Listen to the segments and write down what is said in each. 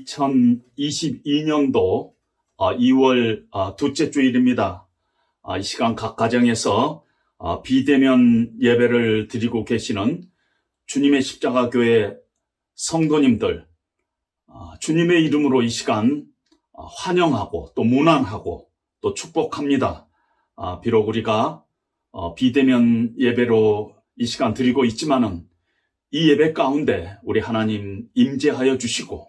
2022년도 2월 둘째 주일입니다. 이 시간 각 가정에서 비대면 예배를 드리고 계시는 주님의 십자가교회 성도님들, 주님의 이름으로 이 시간 환영하고 또 문안하고 또 축복합니다. 비록 우리가 비대면 예배로 이 시간 드리고 있지만은 이 예배 가운데 우리 하나님 임재하여 주시고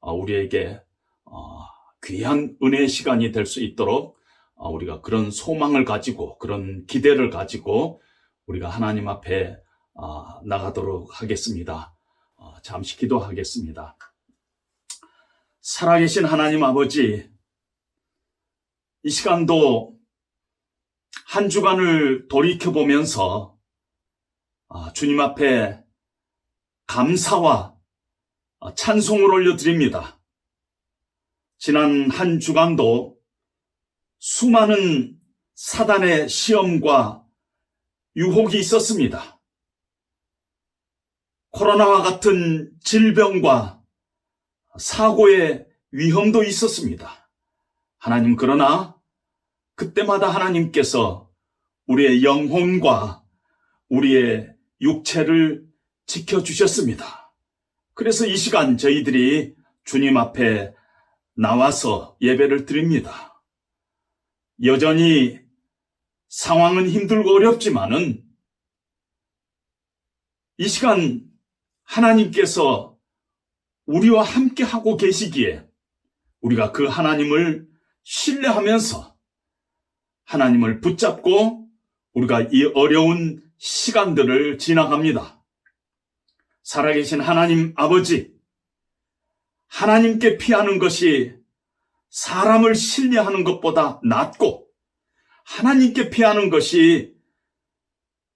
우리에게 귀한 은혜의 시간이 될 수 있도록 우리가 그런 소망을 가지고 그런 기대를 가지고 우리가 하나님 앞에 나가도록 하겠습니다. 잠시 기도하겠습니다. 살아계신 하나님 아버지, 이 시간도 한 주간을 돌이켜보면서 주님 앞에 감사와 찬송을 올려드립니다. 지난 한 주간도 수많은 사단의 시험과 유혹이 있었습니다. 코로나와 같은 질병과 사고의 위험도 있었습니다. 하나님, 그러나 그때마다 하나님께서 우리의 영혼과 우리의 육체를 지켜주셨습니다. 그래서 이 시간 저희들이 주님 앞에 나와서 예배를 드립니다. 여전히 상황은 힘들고 어렵지만은 이 시간 하나님께서 우리와 함께 하고 계시기에 우리가 그 하나님을 신뢰하면서 하나님을 붙잡고 우리가 이 어려운 시간들을 지나갑니다. 살아계신 하나님 아버지, 하나님께 피하는 것이 사람을 신뢰하는 것보다 낫고 하나님께 피하는 것이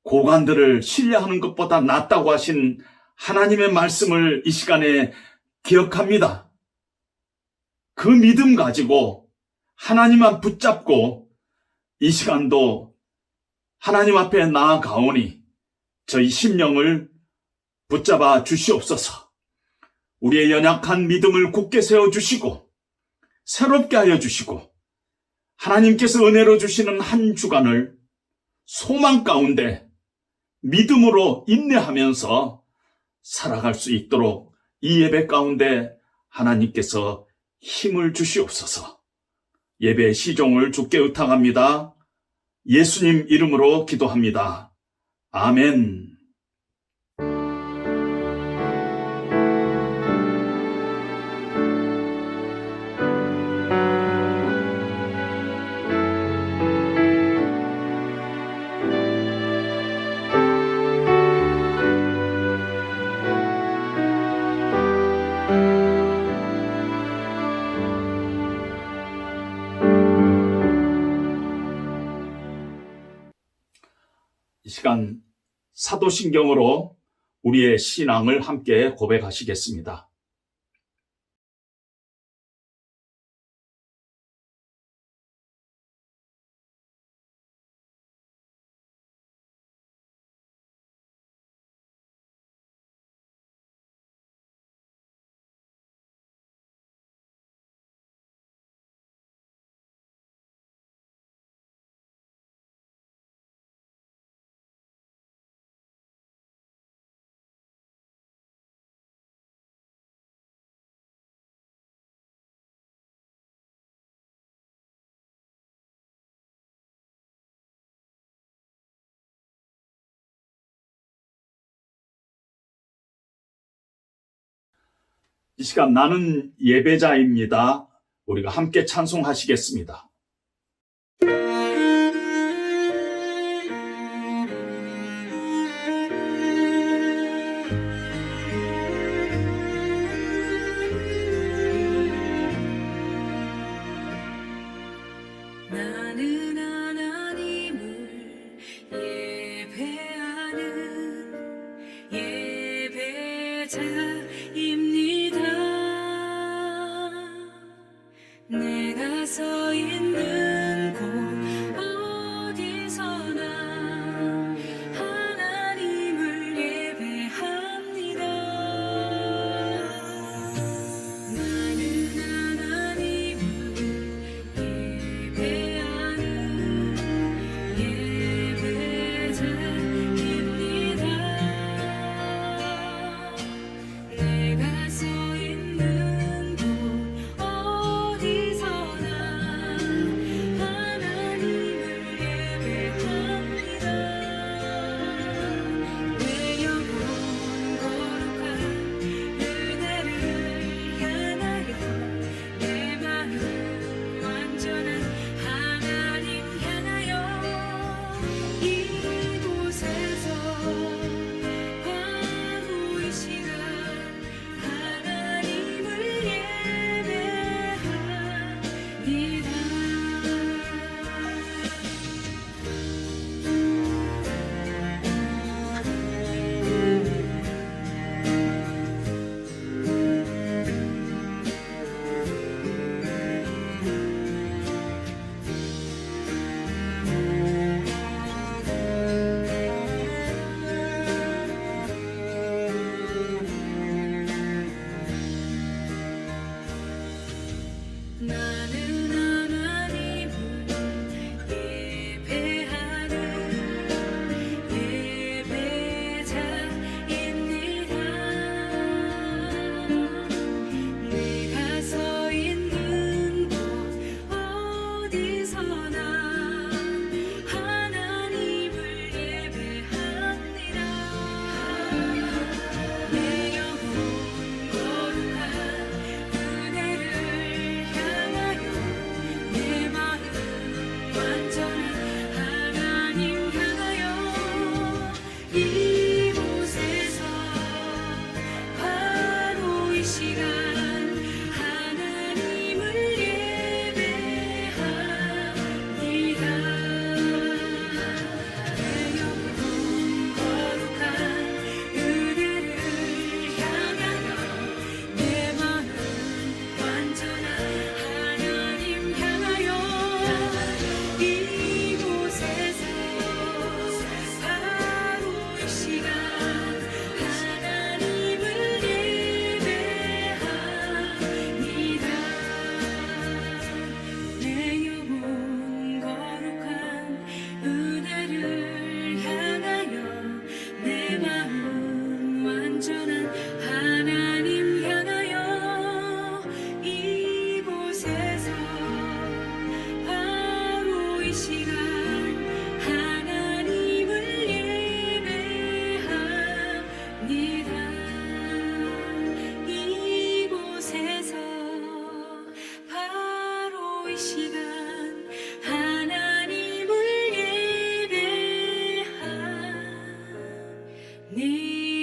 고관들을 신뢰하는 것보다 낫다고 하신 하나님의 말씀을 이 시간에 기억합니다. 그 믿음 가지고 하나님만 붙잡고 이 시간도 하나님 앞에 나아가오니 저희 심령을 붙잡아 주시옵소서. 우리의 연약한 믿음을 굳게 세워주시고 새롭게 하여 주시고 하나님께서 은혜로 주시는 한 주간을 소망 가운데 믿음으로 인내하면서 살아갈 수 있도록 이 예배 가운데 하나님께서 힘을 주시옵소서. 예배의 시종을 주께 의탁합니다. 예수님 이름으로 기도합니다. 아멘. 이 시간 사도신경으로 우리의 신앙을 함께 고백하시겠습니다. 이 시간 나는 예배자입니다. 우리가 함께 찬송하시겠습니다. 나는 하나님을 예배하는 예배자입니다. 내가 서 있는 곳 어디서나 하나님을 예배합니다.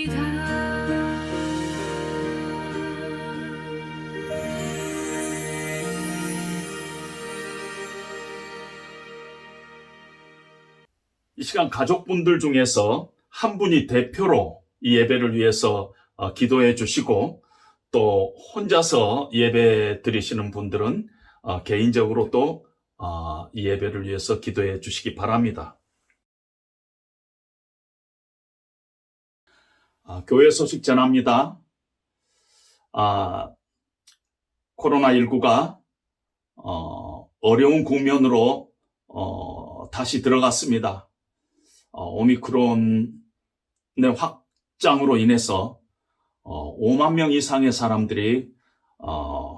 이 시간 가족분들 중에서 한 분이 대표로 이 예배를 위해서 기도해 주시고, 또 혼자서 예배 드리시는 분들은 개인적으로 또 이 예배를 위해서 기도해 주시기 바랍니다. 교회 소식 전합니다. 코로나19가 어려운 국면으로 다시 들어갔습니다. 오미크론의 확장으로 인해서 5만 명 이상의 사람들이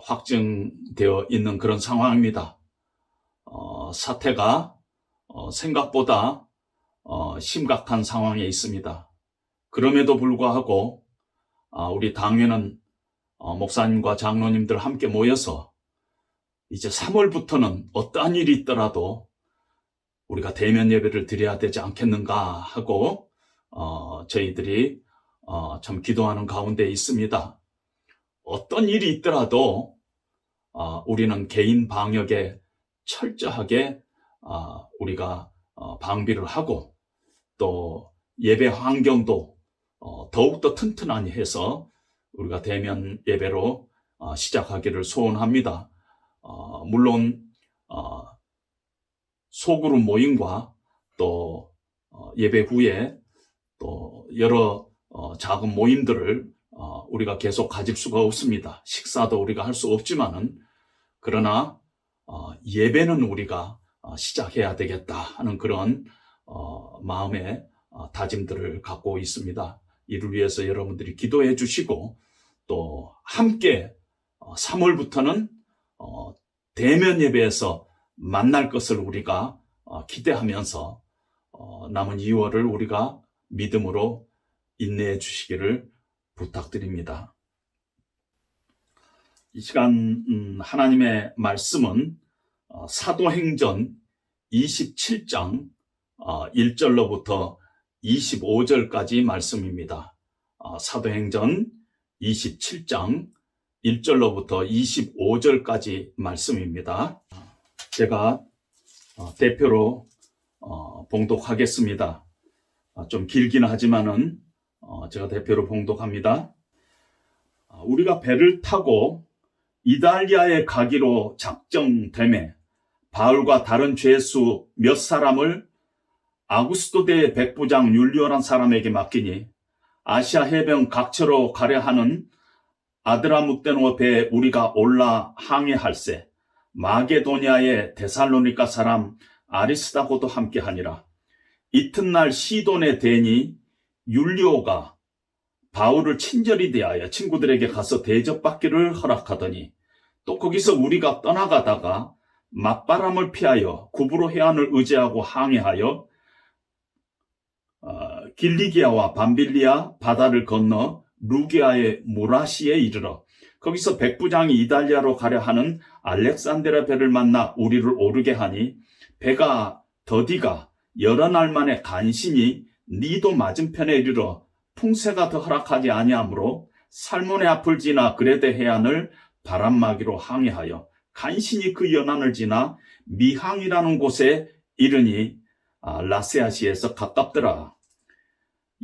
확증되어 있는 그런 상황입니다. 사태가 생각보다 심각한 상황에 있습니다. 그럼에도 불구하고 우리 당회는 목사님과 장로님들 함께 모여서 이제 3월부터는 어떠한 일이 있더라도 우리가 대면 예배를 드려야 되지 않겠는가 하고 저희들이 참 기도하는 가운데 있습니다. 어떤 일이 있더라도 우리는 개인 방역에 철저하게 우리가 방비를 하고, 또 예배 환경도 더욱더 튼튼하게 해서 우리가 대면 예배로 시작하기를 소원합니다. 물론 소그룹 모임과 또 예배 후에 또 여러 작은 모임들을 우리가 계속 가질 수가 없습니다. 식사도 우리가 할 수 없지만은, 그러나 예배는 우리가 시작해야 되겠다 하는 그런 마음의 다짐들을 갖고 있습니다. 이를 위해서 여러분들이 기도해 주시고, 또 함께 3월부터는 대면 예배에서 만날 것을 우리가 기대하면서 남은 2월을 우리가 믿음으로 인내해 주시기를 부탁드립니다. 이 시간 하나님의 말씀은 사도행전 27장 1절로부터 25절까지 말씀입니다. 사도행전 27장 1절로부터 25절까지 말씀입니다. 제가 대표로 봉독하겠습니다. 좀 길긴 하지만은 제가 대표로 봉독합니다. 우리가 배를 타고 이달리아에 가기로 작정되매 바울과 다른 죄수 몇 사람을 아구스도 대 백부장 율리오란 사람에게 맡기니, 아시아 해변 각처로 가려 하는 아드라무떼노 배에 우리가 올라 항해할세 마게도니아의 데살로니가 사람 아리스다고도 함께하니라. 이튿날 시돈에 대니 율리오가 바울을 친절히 대하여 친구들에게 가서 대접받기를 허락하더니, 또 거기서 우리가 떠나가다가 맞바람을 피하여 구브로 해안을 의지하고 항해하여 길리기아와 밤빌리아 바다를 건너 루기아의 무라시에 이르러 거기서 백부장이 이달리아로 가려 하는 알렉산드라 배를 만나 우리를 오르게 하니, 배가 더디가 여러 날 만에 간신히 니도 맞은편에 이르러 풍세가 더 허락하지 아니하므로 살몬의 앞을 지나 그레데 해안을 바람막이로 항해하여 간신히 그 연안을 지나 미항이라는 곳에 이르니 라세아시에서 가깝더라.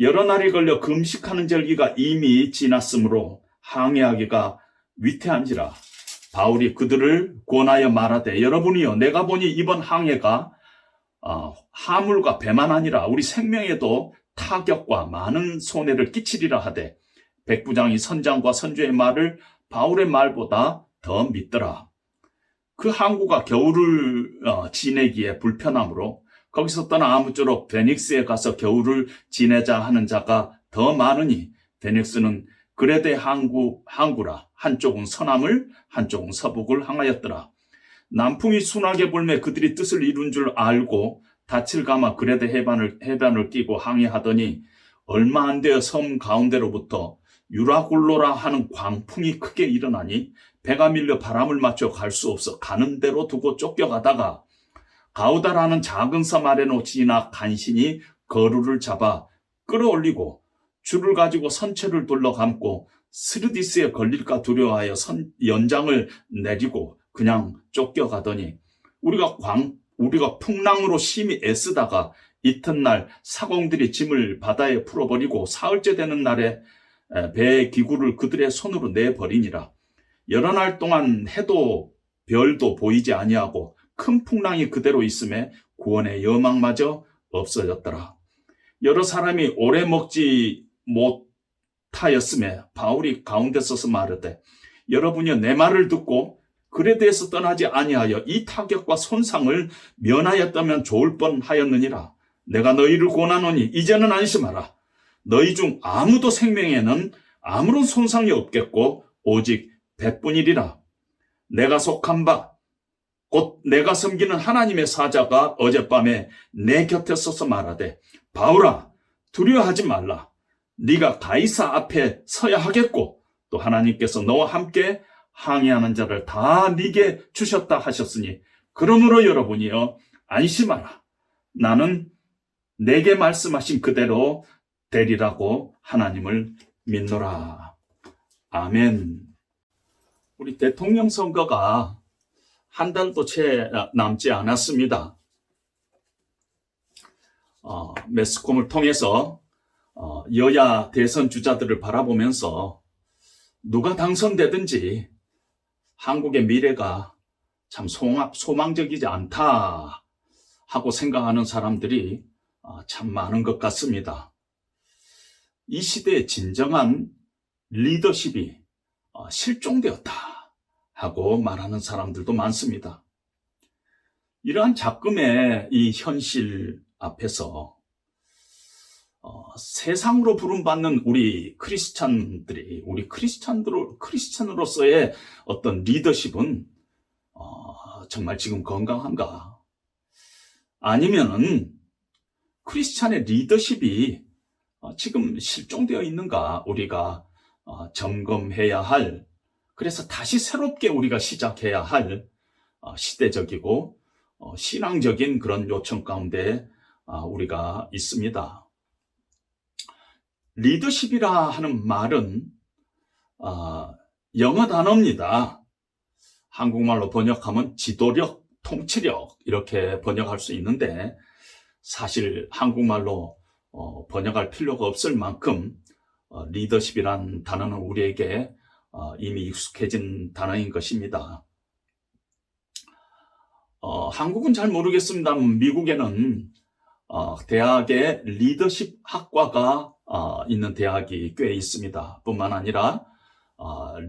여러 날이 걸려 금식하는 절기가 이미 지났으므로 항해하기가 위태한지라. 바울이 그들을 권하여 말하되, 여러분이여, 내가 보니 이번 항해가 하물과 배만 아니라 우리 생명에도 타격과 많은 손해를 끼치리라 하되, 백부장이 선장과 선주의 말을 바울의 말보다 더 믿더라. 그 항구가 겨울을 지내기에 불편하므로 거기서 떠나 아무쪼록 베닉스에 가서 겨울을 지내자 하는 자가 더 많으니, 베닉스는 그레데 항구라. 한쪽은 서남을 한쪽은 서북을 향하였더라. 남풍이 순하게 불매 그들이 뜻을 이룬 줄 알고 닻을 감아 그레데 해변을 끼고 항해하더니, 얼마 안 되어 섬 가운데로부터 유라굴로라 하는 광풍이 크게 일어나니 배가 밀려 바람을 맞춰 갈 수 없어 가는 대로 두고 쫓겨가다가 가우다라는 작은 섬 아래로 지나 간신히 거루를 잡아 끌어올리고 줄을 가지고 선체를 둘러감고 스르디스에 걸릴까 두려워하여 연장을 내리고 그냥 쫓겨가더니 우리가 풍랑으로 심히 애쓰다가 이튿날 사공들이 짐을 바다에 풀어버리고 사흘째 되는 날에 배의 기구를 그들의 손으로 내버리니라. 여러 날 동안 해도 별도 보이지 아니하고 큰 풍랑이 그대로 있음에 구원의 여망마저 없어졌더라. 여러 사람이 오래 먹지 못하였음에 바울이 가운데 서서 말하되 여러분이여 내 말을 듣고 글에 대해서 떠나지 아니하여 이 타격과 손상을 면하였다면 좋을 뻔하였느니라. 내가 너희를 권하노니 이제는 안심하라. 너희 중 아무도 생명에는 아무런 손상이 없겠고 오직 백분이리라. 내가 속한 바 곧 내가 섬기는 하나님의 사자가 어젯밤에 내 곁에 서서 말하되 바울아 두려워하지 말라. 네가 가이사 앞에 서야 하겠고 또 하나님께서 너와 함께 항해하는 자를 다 네게 주셨다 하셨으니 그러므로 여러분이여 안심하라. 나는 내게 말씀하신 그대로 되리라고 하나님을 믿노라. 아멘. 우리 대통령 선거가 한 달도 채 남지 않았습니다. 매스컴을 통해서 여야 대선 주자들을 바라보면서 누가 당선되든지 한국의 미래가 참 소망적이지 않다 하고 생각하는 사람들이 참 많은 것 같습니다. 이 시대의 진정한 리더십이 실종되었다 하고 말하는 사람들도 많습니다. 이러한 작금의 이 현실 앞에서 세상으로 부름받는 우리 크리스찬으로서의 어떤 리더십은 정말 지금 건강한가? 아니면은 크리스찬의 리더십이 지금 실종되어 있는가? 우리가 점검해야 할, 그래서 다시 새롭게 우리가 시작해야 할 시대적이고 신앙적인 그런 요청 가운데 우리가 있습니다. 리더십이라 하는 말은 영어 단어입니다. 한국말로 번역하면 지도력, 통치력 이렇게 번역할 수 있는데 사실 한국말로 번역할 필요가 없을 만큼 리더십이란 단어는 우리에게 이미 익숙해진 단어인 것입니다. 한국은 잘 모르겠습니다만 미국에는 대학에 리더십 학과가 있는 대학이 꽤 있습니다. 뿐만 아니라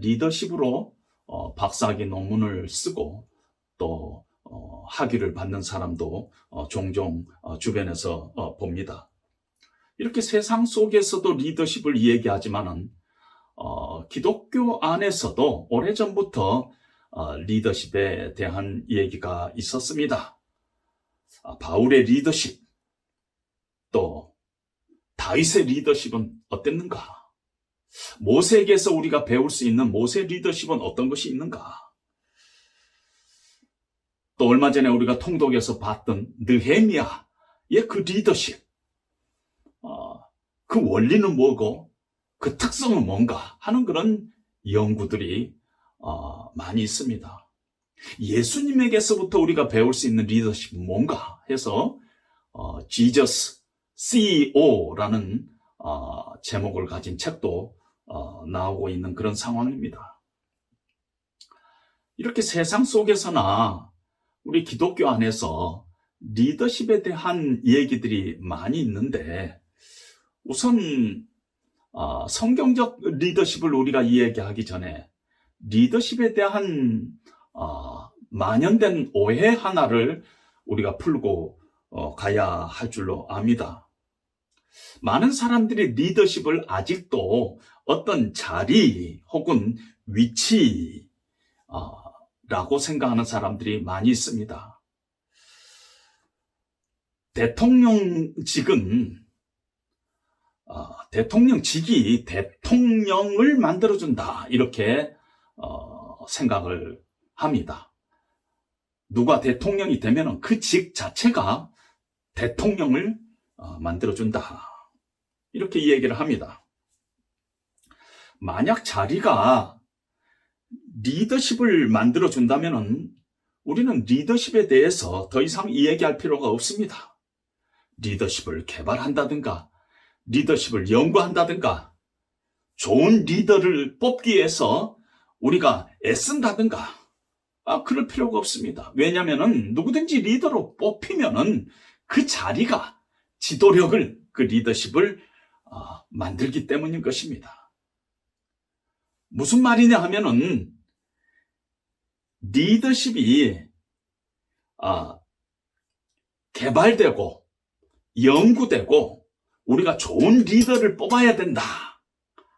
리더십으로 박사학위 논문을 쓰고 또 학위를 받는 사람도 종종 주변에서 봅니다. 이렇게 세상 속에서도 리더십을 얘기하지만은 기독교 안에서도 오래전부터 리더십에 대한 얘기가 있었습니다. 바울의 리더십, 또 다윗의 리더십은 어땠는가? 모세에게서 우리가 배울 수 있는 모세 리더십은 어떤 것이 있는가? 또 얼마 전에 우리가 통독에서 봤던 느헤미야의 그 리더십, 그 원리는 뭐고 그 특성은 뭔가 하는 그런 연구들이 많이 있습니다. 예수님에게서부터 우리가 배울 수 있는 리더십은 뭔가 해서 Jesus CEO라는 제목을 가진 책도 나오고 있는 그런 상황입니다. 이렇게 세상 속에서나 우리 기독교 안에서 리더십에 대한 얘기들이 많이 있는데 우선 성경적 리더십을 우리가 이야기하기 전에 리더십에 대한 만연된 오해 하나를 우리가 풀고 가야 할 줄로 압니다. 많은 사람들이 리더십을 아직도 어떤 자리 혹은 위치라고 생각하는 사람들이 많이 있습니다. 대통령직이 대통령을 만들어준다 이렇게 생각을 합니다. 누가 대통령이 되면 그 직 자체가 대통령을 만들어준다 이렇게 얘기를 합니다. 만약 자리가 리더십을 만들어준다면은 우리는 리더십에 대해서 더 이상 이야기할 필요가 없습니다. 리더십을 개발한다든가, 리더십을 연구한다든가, 좋은 리더를 뽑기 위해서 우리가 애쓴다든가, 그럴 필요가 없습니다. 왜냐면은 누구든지 리더로 뽑히면은 그 자리가 지도력을, 그 리더십을 만들기 때문인 것입니다. 무슨 말이냐 하면은 리더십이 개발되고 연구되고 우리가 좋은 리더를 뽑아야 된다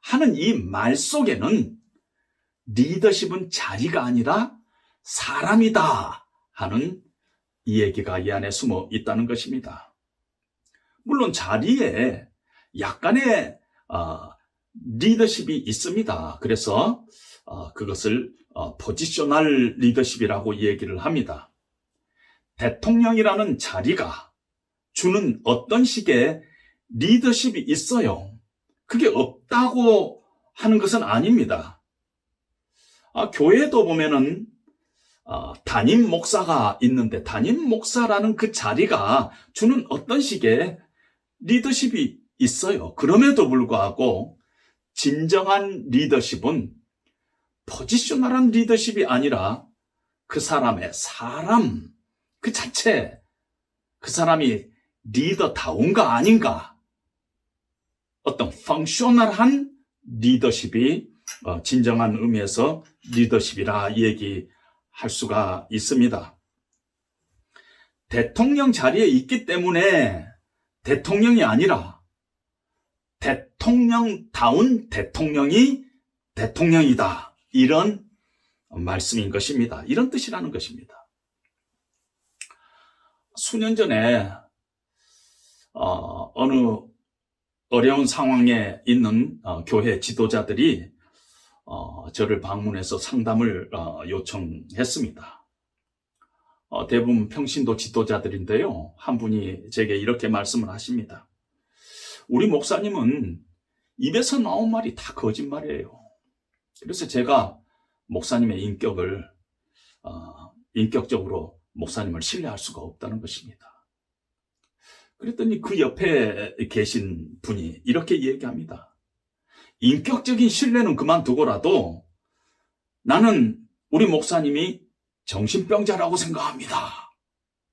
하는 이 말 속에는 리더십은 자리가 아니라 사람이다 하는 이 얘기가 이 안에 숨어 있다는 것입니다. 물론 자리에 약간의 리더십이 있습니다. 그래서 그것을 포지셔널 리더십이라고 얘기를 합니다. 대통령이라는 자리가 주는 어떤 식의 리더십이 있어요. 그게 없다고 하는 것은 아닙니다. 교회도 보면은 담임 목사가 있는데 담임 목사라는 그 자리가 주는 어떤 식의 리더십이 있어요. 그럼에도 불구하고 진정한 리더십은 포지셔널한 리더십이 아니라 그 사람의 사람 그 자체, 그 사람이 리더다운가 아닌가, 어떤 펑셔널한 리더십이 진정한 의미에서 리더십이라 얘기할 수가 있습니다. 대통령 자리에 있기 때문에 대통령이 아니라 대통령다운 대통령이 대통령이다. 이런 말씀인 것입니다. 이런 뜻이라는 것입니다. 수년 전에 어느 어려운 상황에 있는 교회 지도자들이 저를 방문해서 상담을 요청했습니다. 대부분 평신도 지도자들인데요. 한 분이 제게 이렇게 말씀을 하십니다. 우리 목사님은 입에서 나온 말이 다 거짓말이에요. 그래서 제가 목사님의 인격적으로 목사님을 신뢰할 수가 없다는 것입니다. 그랬더니 그 옆에 계신 분이 이렇게 얘기합니다. 인격적인 신뢰는 그만두고라도 나는 우리 목사님이 정신병자라고 생각합니다.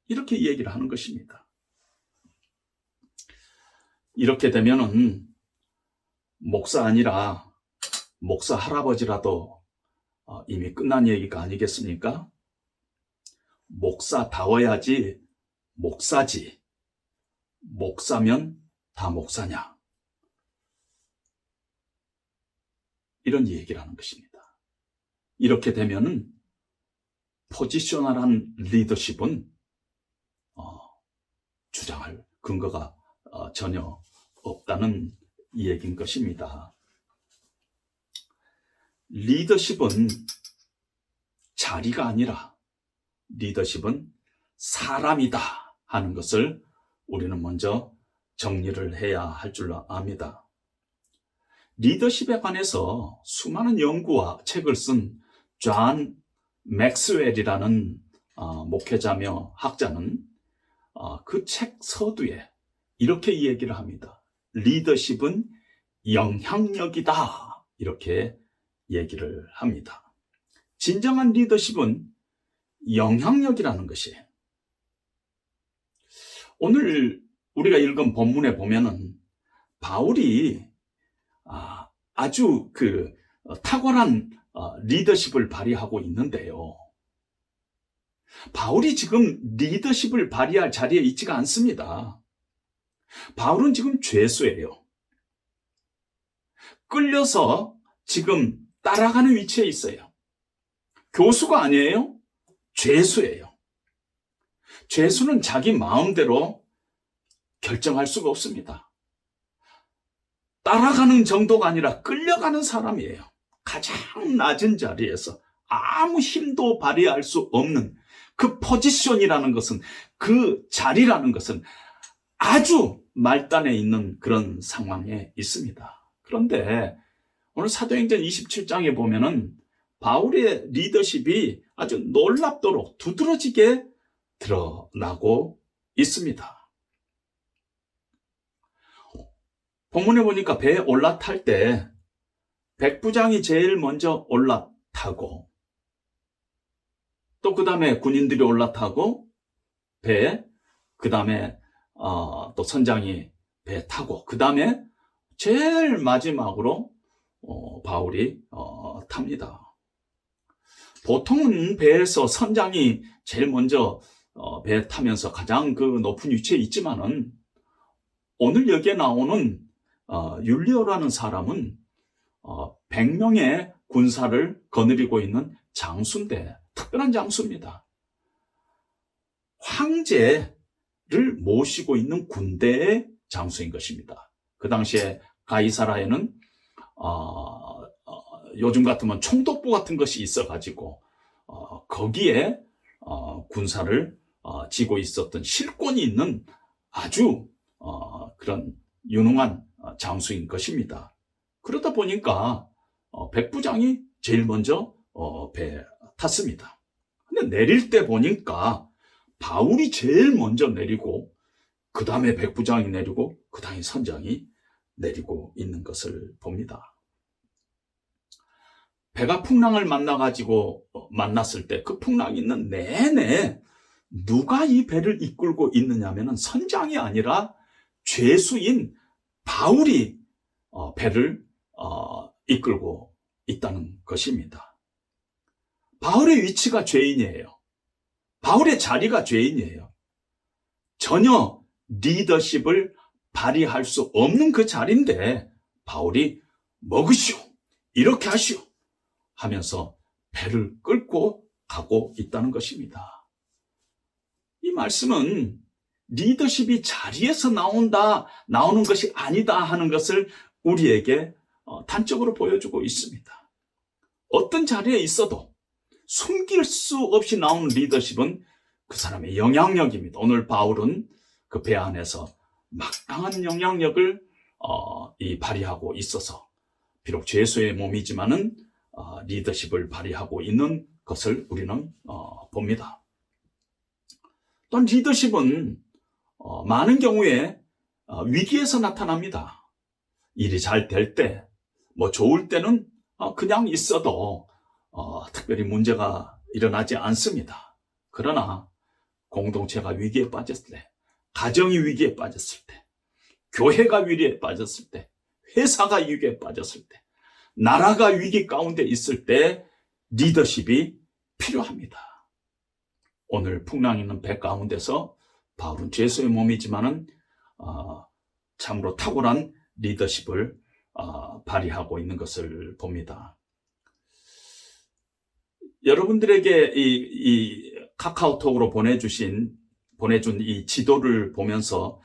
이렇게 얘기를 하는 것입니다. 이렇게 되면은 목사 아니라 목사 할아버지라도 이미 끝난 얘기가 아니겠습니까? 목사다워야지 목사지. 목사면 다 목사냐. 이런 얘기를 하는 것입니다. 이렇게 되면은 포지셔널한 리더십은 주장할 근거가 전혀 없다는 얘기인 것입니다. 리더십은 자리가 아니라 리더십은 사람이다 하는 것을 우리는 먼저 정리를 해야 할 줄 압니다. 리더십에 관해서 수많은 연구와 책을 쓴 존 맥스웰이라는 목회자며 학자는 그 책 서두에 이렇게 얘기를 합니다. 리더십은 영향력이다. 이렇게 얘기를 합니다. 진정한 리더십은 영향력이라는 것이에요. 오늘 우리가 읽은 본문에 보면은 바울이 아주 탁월한 리더십을 발휘하고 있는데요. 바울이 지금 리더십을 발휘할 자리에 있지가 않습니다. 바울은 지금 죄수예요. 끌려서 지금 따라가는 위치에 있어요. 교수가 아니에요. 죄수예요. 죄수는 자기 마음대로 결정할 수가 없습니다. 따라가는 정도가 아니라 끌려가는 사람이에요. 가장 낮은 자리에서 아무 힘도 발휘할 수 없는 그 포지션이라는 것은, 그 자리라는 것은 아주 말단에 있는 그런 상황에 있습니다. 그런데 오늘 사도행전 27장에 보면은 바울의 리더십이 아주 놀랍도록 두드러지게 드러나고 있습니다. 본문에 보니까 배에 올라탈 때 백부장이 제일 먼저 올라타고 또 그 다음에 군인들이 올라타고 배에 그 다음에 또 선장이 배에 타고 그 다음에 제일 마지막으로 바울이 탑니다. 보통은 배에서 선장이 제일 먼저 배에 타면서 가장 그 높은 위치에 있지만은 오늘 여기에 나오는 율리오라는 사람은 100명의 군사를 거느리고 있는 장수인데 특별한 장수입니다. 황제를 모시고 있는 군대의 장수인 것입니다. 그 당시에 가이사라에는 요즘 같으면 총독부 같은 것이 있어가지고 거기에 군사를 지고 있었던 실권이 있는 아주 그런 유능한 장수인 것입니다. 그러다 보니까 백부장이 제일 먼저 배에 탔습니다. 근데 내릴 때 보니까 바울이 제일 먼저 내리고 그 다음에 백부장이 내리고 그 다음에 선장이 내리고 있는 것을 봅니다. 배가 풍랑을 만났을 때 그 풍랑이 있는 내내 누가 이 배를 이끌고 있느냐면은 선장이 아니라 죄수인 바울이 배를 이끌고 있다는 것입니다. 바울의 위치가 죄인이에요. 바울의 자리가 죄인이에요. 전혀 리더십을 발휘할 수 없는 그 자리인데 바울이 먹으시오, 이렇게 하시오 하면서 배를 끌고 가고 있다는 것입니다. 이 말씀은 리더십이 자리에서 나오는 것이 아니다 하는 것을 우리에게 단적으로 보여주고 있습니다. 어떤 자리에 있어도 숨길 수 없이 나오는 리더십은 그 사람의 영향력입니다. 오늘 바울은 그 배 안에서 막강한 영향력을 발휘하고 있어서 비록 죄수의 몸이지만은 리더십을 발휘하고 있는 것을 우리는 봅니다. 또한 리더십은 많은 경우에 위기에서 나타납니다. 일이 잘 될 때, 좋을 때는 그냥 있어도 특별히 문제가 일어나지 않습니다. 그러나 공동체가 위기에 빠졌을 때, 가정이 위기에 빠졌을 때, 교회가 위기에 빠졌을 때, 회사가 위기에 빠졌을 때, 나라가 위기 가운데 있을 때 리더십이 필요합니다. 오늘 풍랑 있는 배 가운데서 바울은 죄수의 몸이지만은 참으로 탁월한 리더십을 발휘하고 있는 것을 봅니다. 여러분들에게 이 카카오톡으로 보내준 이 지도를 보면서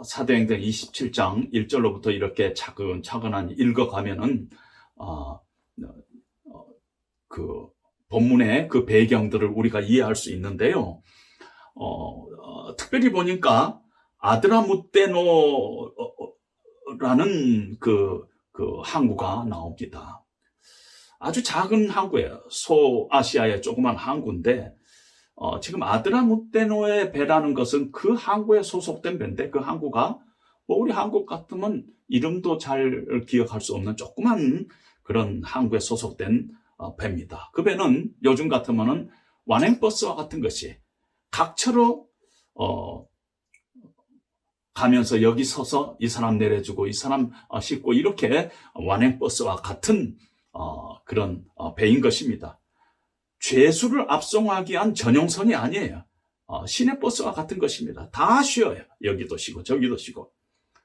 사도행전 27장 1절로부터 이렇게 차근차근한 읽어가면은 그 본문의 그 배경들을 우리가 이해할 수 있는데요. 특별히 보니까 아드라무테노라는 그 항구가 나옵니다. 아주 작은 항구예요. 소아시아의 조그만 항구인데 지금 아드라무테노의 배라는 것은 그 항구에 소속된 배인데 그 항구가 우리 한국 같으면 이름도 잘 기억할 수 없는 조그만 그런 항구에 소속된 배입니다. 그 배는 요즘 같으면은 완행버스와 같은 것이 각처로 가면서 여기 서서 이 사람 내려주고 이 사람 싣고 이렇게 완행버스와 같은 그런 배인 것입니다. 죄수를 압송하기 위한 전용선이 아니에요. 시내버스와 같은 것입니다. 다 쉬어요. 여기도 쉬고 저기도 쉬고.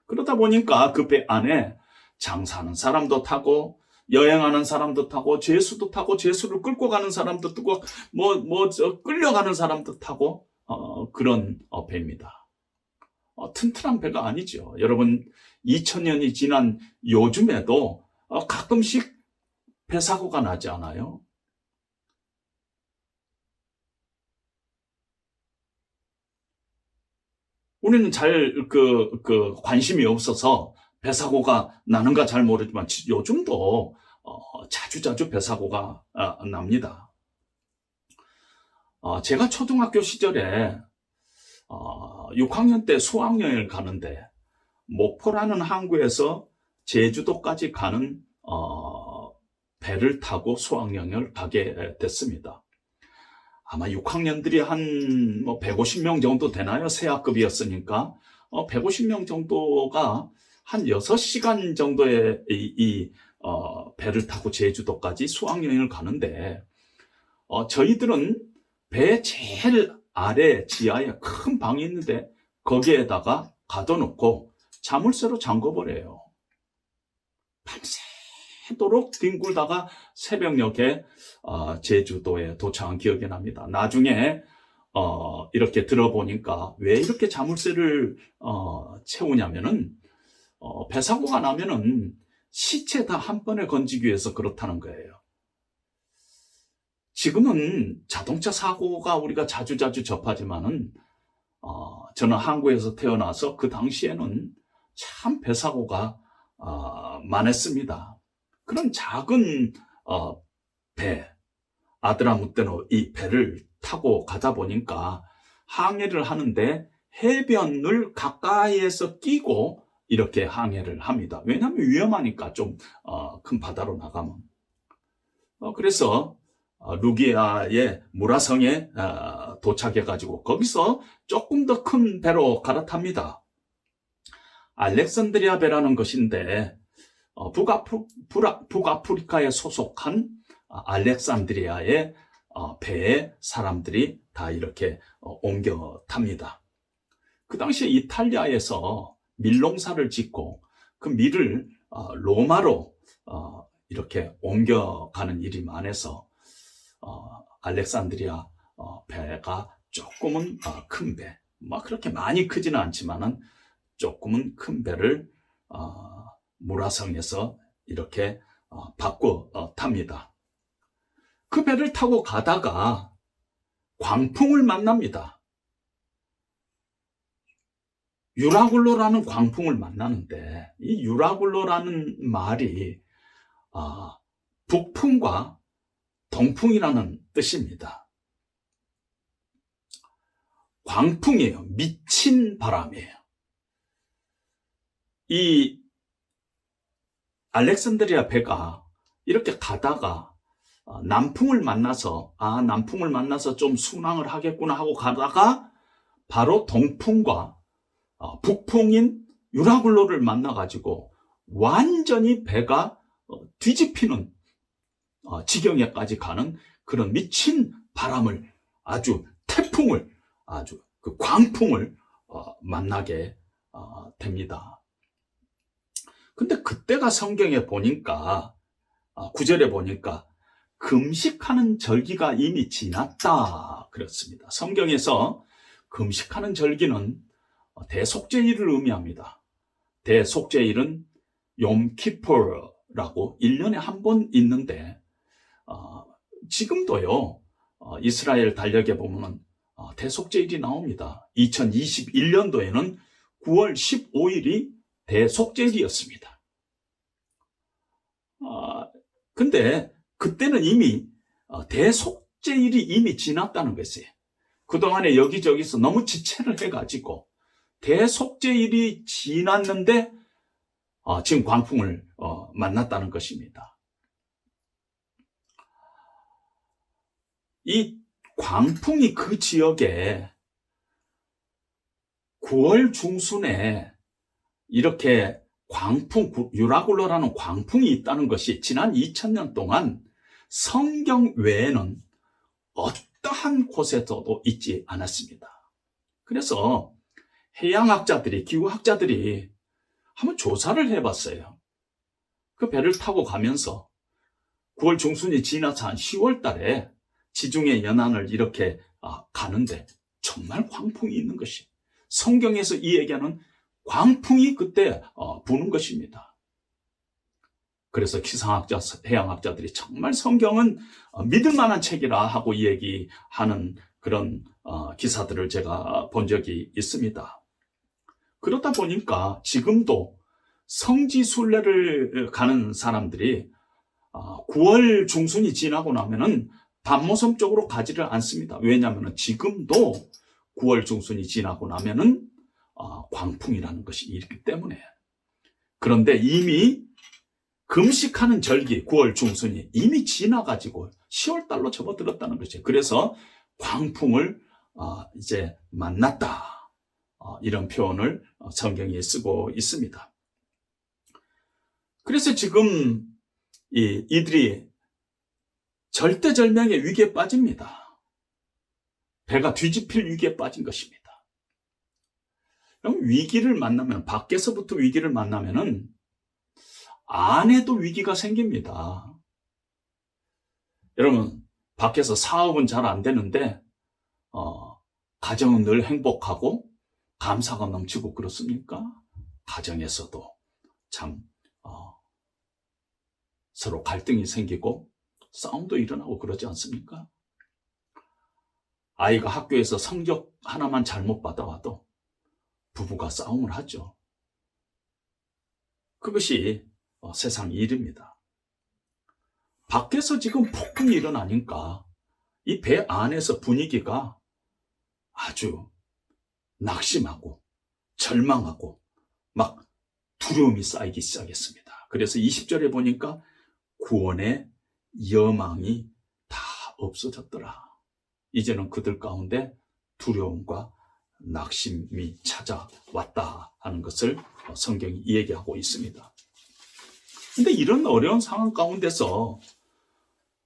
그러다 보니까 그 배 안에 장사하는 사람도 타고 여행하는 사람도 타고 죄수도 타고 죄수를 끌고 가는 사람도 타고 끌려가는 사람도 타고 그런 배입니다. 튼튼한 배가 아니죠. 여러분 2000년이 지난 요즘에도 가끔씩 배 사고가 나지 않아요? 우리는 잘 관심이 없어서 배 사고가 나는가 잘 모르지만 요즘도 자주자주 배 사고가 납니다. 제가 초등학교 시절에 6학년 때 수학여행을 가는데 목포라는 항구에서 제주도까지 가는 배를 타고 수학여행을 가게 됐습니다. 아마 6학년들이 한 150명 정도 되나요? 새학급이었으니까 150명 정도가 한 6시간 정도의 배를 타고 제주도까지 수학여행을 가는데 저희들은 배 제일 아래 지하에 큰 방이 있는데 거기에다가 가둬놓고 자물쇠로 잠궈버려요. 밤새도록 뒹굴다가 새벽녘에 제주도에 도착한 기억이 납니다. 나중에 이렇게 들어보니까 왜 이렇게 자물쇠를 채우냐면은 배 사고가 나면은 시체 다 한 번에 건지기 위해서 그렇다는 거예요. 지금은 자동차 사고가 우리가 자주자주 접하지만은 저는 항구에서 태어나서 그 당시에는 참 배 사고가 많았습니다. 그런 작은 배, 아드라무떼노 이 배를 타고 가다 보니까 항해를 하는데 해변을 가까이에서 끼고 이렇게 항해를 합니다. 왜냐하면 위험하니까 좀 큰 바다로 나가면. 그래서 루기아의 무라성에 도착해가지고 거기서 조금 더 큰 배로 갈아탑니다. 알렉산드리아 배라는 것인데 북아프리카에 소속한 알렉산드리아의 배에 사람들이 다 이렇게 옮겨 탑니다. 그 당시에 이탈리아에서 밀농사를 짓고 그 밀을 로마로 이렇게 옮겨가는 일이 많아서 알렉산드리아 배가 조금은 큰 배, 그렇게 많이 크지는 않지만은 조금은 큰 배를 무라성에서 이렇게 바꿔 탑니다. 그 배를 타고 가다가 광풍을 만납니다. 유라굴로라는 광풍을 만나는데 이 유라굴로라는 말이 북풍과 동풍이라는 뜻입니다. 광풍이에요. 미친 바람이에요. 이 알렉산드리아 배가 이렇게 가다가 남풍을 만나서 남풍을 만나서 좀 순항을 하겠구나 하고 가다가 바로 동풍과 북풍인 유라굴로를 만나가지고 완전히 배가 뒤집히는 지경에까지 가는 그런 미친 바람을 태풍을 그 광풍을 만나게 됩니다. 근데 그때가 성경에 보니까 9절에 보니까 금식하는 절기가 이미 지났다 그렇습니다. 성경에서 금식하는 절기는 대속죄일을 의미합니다. 대속죄일은 욤키포라고 1년에 한 번 있는데 지금도요 이스라엘 달력에 보면 대속죄일이 나옵니다. 2021년도에는 9월 15일이 대속죄일이었습니다. 근데 그때는 이미 대속죄일이 이미 지났다는 것이에요. 그동안에 여기저기서 너무 지체를 해가지고 대속죄일이 지났는데 지금 광풍을 만났다는 것입니다. 이 광풍이 그 지역에 9월 중순에 이렇게 유라굴로라는 광풍이 있다는 것이 지난 2000년 동안 성경 외에는 어떠한 곳에서도 있지 않았습니다. 그래서 해양학자들이, 기후학자들이 한번 조사를 해봤어요. 그 배를 타고 가면서 9월 중순이 지나서 한 10월 달에 지중해 연안을 이렇게 가는데 정말 광풍이 있는 것이, 성경에서 이 얘기하는 광풍이 그때 부는 것입니다. 그래서 기상학자, 해양학자들이 정말 성경은 믿을 만한 책이라 하고 얘기하는 그런 기사들을 제가 본 적이 있습니다. 그러다 보니까 지금도 성지순례를 가는 사람들이 9월 중순이 지나고 나면은 반모섬 쪽으로 가지를 않습니다. 왜냐하면 지금도 9월 중순이 지나고 나면은 광풍이라는 것이 있기 때문에. 그런데 이미 금식하는 절기 9월 중순이 이미 지나가지고 10월 달로 접어들었다는 것이에요. 그래서 광풍을 이제 만났다. 이런 표현을 성경에 쓰고 있습니다. 그래서 지금 이들이 절대절명의 위기에 빠집니다. 배가 뒤집힐 위기에 빠진 것입니다. 그럼 위기를 만나면, 밖에서부터 위기를 만나면은 안에도 위기가 생깁니다. 여러분, 밖에서 사업은 잘 안 되는데 가정은 늘 행복하고 감사가 넘치고 그렇습니까? 가정에서도 참 서로 갈등이 생기고 싸움도 일어나고 그러지 않습니까? 아이가 학교에서 성적 하나만 잘못 받아와도 부부가 싸움을 하죠. 그것이 세상 일입니다. 밖에서 지금 폭풍이 일어나니까 이 배 안에서 분위기가 아주 낙심하고 절망하고 막 두려움이 쌓이기 시작했습니다. 그래서 20절에 보니까 구원의 여망이 다 없어졌더라. 이제는 그들 가운데 두려움과 낙심이 찾아왔다 하는 것을 성경이 얘기하고 있습니다. 근데 이런 어려운 상황 가운데서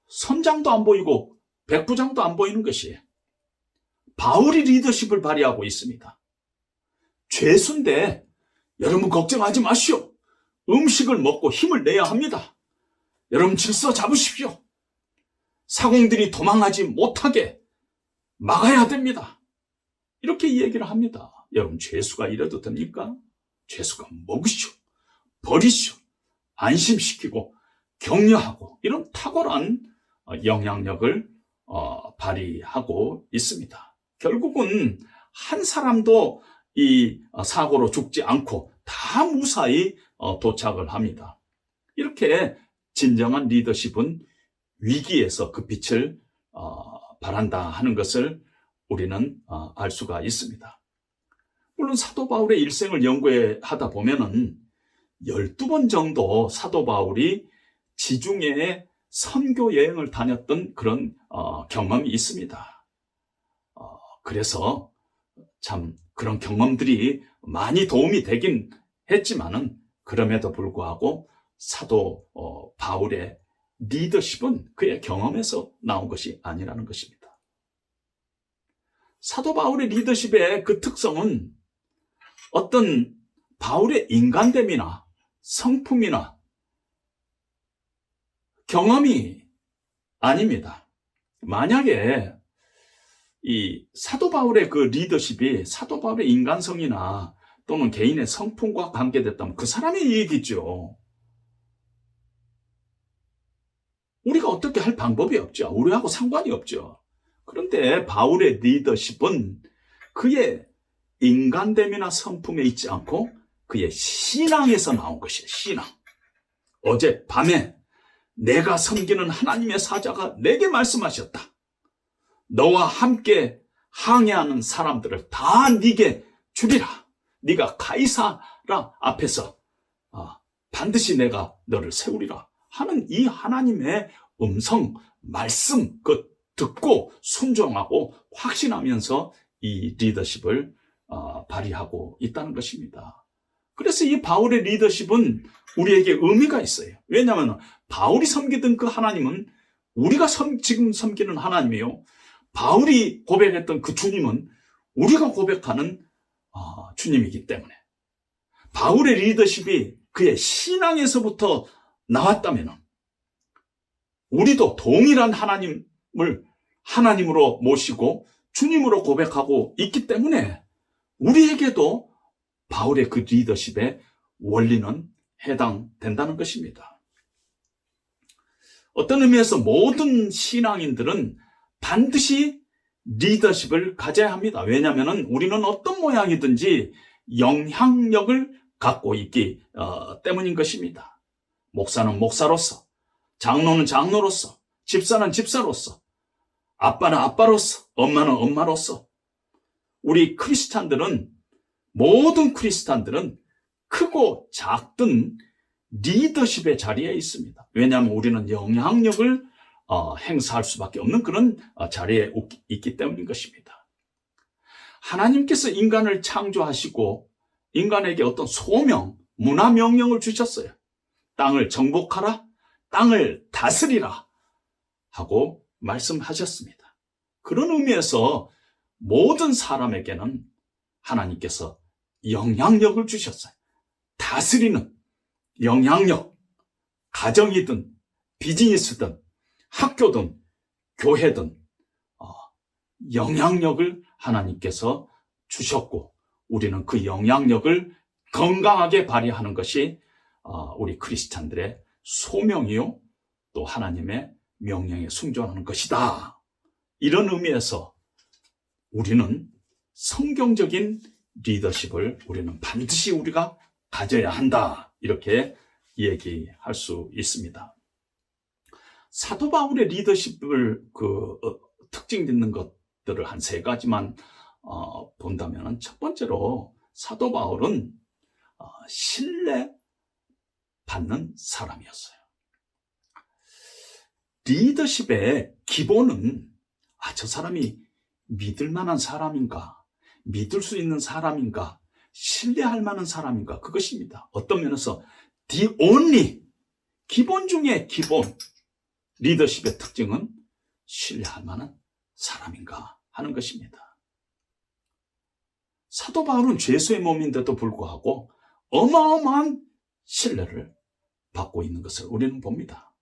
선장도 안 보이고 백부장도 안 보이는 것이 바울이 리더십을 발휘하고 있습니다. 죄수인데 여러분 걱정하지 마시오. 음식을 먹고 힘을 내야 합니다. 여러분 질서 잡으십시오. 사공들이 도망하지 못하게 막아야 됩니다. 이렇게 얘기를 합니다. 여러분 죄수가 이래도 됩니까? 죄수가 먹으시오, 버리시오, 안심시키고 격려하고 이런 탁월한 영향력을 발휘하고 있습니다. 결국은 한 사람도 이 사고로 죽지 않고 다 무사히 도착을 합니다. 이렇게 진정한 리더십은 위기에서 그 빛을 발한다 하는 것을 우리는 알 수가 있습니다. 물론 사도 바울의 일생을 연구하다 보면은 12번 정도 사도 바울이 지중해에 선교 여행을 다녔던 그런 경험이 있습니다. 그래서 참 그런 경험들이 많이 도움이 되긴 했지만은 그럼에도 불구하고 사도 바울의 리더십은 그의 경험에서 나온 것이 아니라는 것입니다. 사도 바울의 리더십의 그 특성은 어떤 바울의 인간됨이나 성품이나 경험이 아닙니다. 만약에 이 사도 바울의 그 리더십이 사도 바울의 인간성이나 또는 개인의 성품과 관계됐다면 그 사람의 얘기죠. 우리가 어떻게 할 방법이 없죠. 우리하고 상관이 없죠. 그런데 바울의 리더십은 그의 인간됨이나 성품에 있지 않고 그의 신앙에서 나온 것이에요. 신앙. 어제 밤에 내가 섬기는 하나님의 사자가 내게 말씀하셨다. 너와 함께 항해하는 사람들을 다 네게 주리라. 네가 가이사라 앞에서 반드시 내가 너를 세우리라 하는 이 하나님의 음성, 말씀 그 듣고 순종하고 확신하면서 이 리더십을 발휘하고 있다는 것입니다. 그래서 이 바울의 리더십은 우리에게 의미가 있어요. 왜냐하면 바울이 섬기던 그 하나님은 우리가 지금 섬기는 하나님이요. 바울이 고백했던 그 주님은 우리가 고백하는 주님이기 때문에 바울의 리더십이 그의 신앙에서부터 나왔다면 우리도 동일한 하나님을 하나님으로 모시고 주님으로 고백하고 있기 때문에 우리에게도 바울의 그 리더십의 원리는 해당된다는 것입니다. 어떤 의미에서 모든 신앙인들은 반드시 리더십을 가져야 합니다. 왜냐하면 우리는 어떤 모양이든지 영향력을 갖고 있기 때문인 것입니다. 목사는 목사로서, 장로는 장로로서, 집사는 집사로서, 아빠는 아빠로서, 엄마는 엄마로서, 우리 크리스찬들은, 모든 크리스찬들은 크고 작든 리더십의 자리에 있습니다. 왜냐하면 우리는 영향력을 행사할 수밖에 없는 그런 자리에 있기 때문인 것입니다. 하나님께서 인간을 창조하시고 인간에게 어떤 소명, 문화 명령을 주셨어요. 땅을 정복하라, 땅을 다스리라 하고 말씀하셨습니다. 그런 의미에서 모든 사람에게는 하나님께서 영향력을 주셨어요. 다스리는 영향력, 가정이든 비즈니스든 학교든 교회든 영향력을 하나님께서 주셨고, 우리는 그 영향력을 건강하게 발휘하는 것이 우리 크리스찬들의 소명이요, 또 하나님의 명령에 순종하는 것이다. 이런 의미에서 우리는 성경적인 리더십을 우리는 반드시 우리가 가져야 한다. 이렇게 얘기할 수 있습니다. 사도 바울의 리더십을 특징 짓는 것들을 한 세 가지만 본다면, 첫 번째로 사도 바울은 신뢰받는 사람이었어요. 리더십의 기본은 저 사람이 믿을 만한 사람인가, 믿을 수 있는 사람인가, 신뢰할 만한 사람인가, 그것입니다. 어떤 면에서 the only, 기본 중에 기본, 리더십의 특징은 신뢰할 만한 사람인가 하는 것입니다. 사도 바울은 죄수의 몸인데도 불구하고 어마어마한 신뢰를 받고 있는 것을 우리는 봅니다.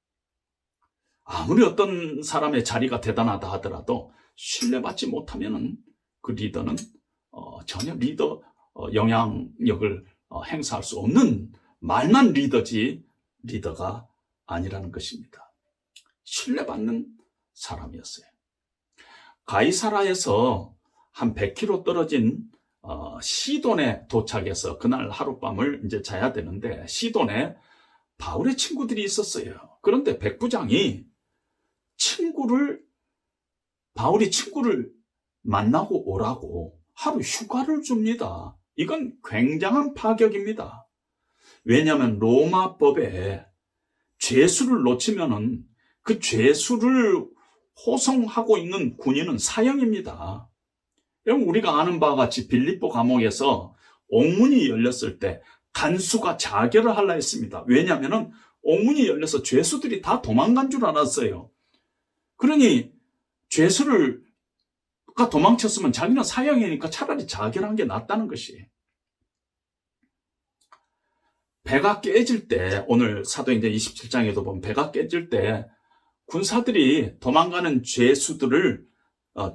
아무리 어떤 사람의 자리가 대단하다 하더라도 신뢰받지 못하면 그 리더는 전혀 영향력을 행사할 수 없는 말만 리더지 리더가 아니라는 것입니다. 신뢰받는 사람이었어요. 가이사라에서 한 100km 떨어진 시돈에 도착해서 그날 하룻밤을 이제 자야 되는데, 시돈에 바울의 친구들이 있었어요. 그런데 백부장이 바울이 친구를 만나고 오라고 하루 휴가를 줍니다. 이건 굉장한 파격입니다. 왜냐하면 로마법에 죄수를 놓치면은 그 죄수를 호송하고 있는 군인은 사형입니다. 여러분, 우리가 아는 바와 같이 빌립보 감옥에서 옥문이 열렸을 때 간수가 자결을 하려 했습니다. 왜냐하면 옥문이 열려서 죄수들이 다 도망간 줄 알았어요. 그러니 죄수가 도망쳤으면 자기는 사형이니까 차라리 자결한 게 낫다는 것이. 배가 깨질 때, 오늘 사도행전 27장에도 보면 배가 깨질 때 군사들이 도망가는 죄수들을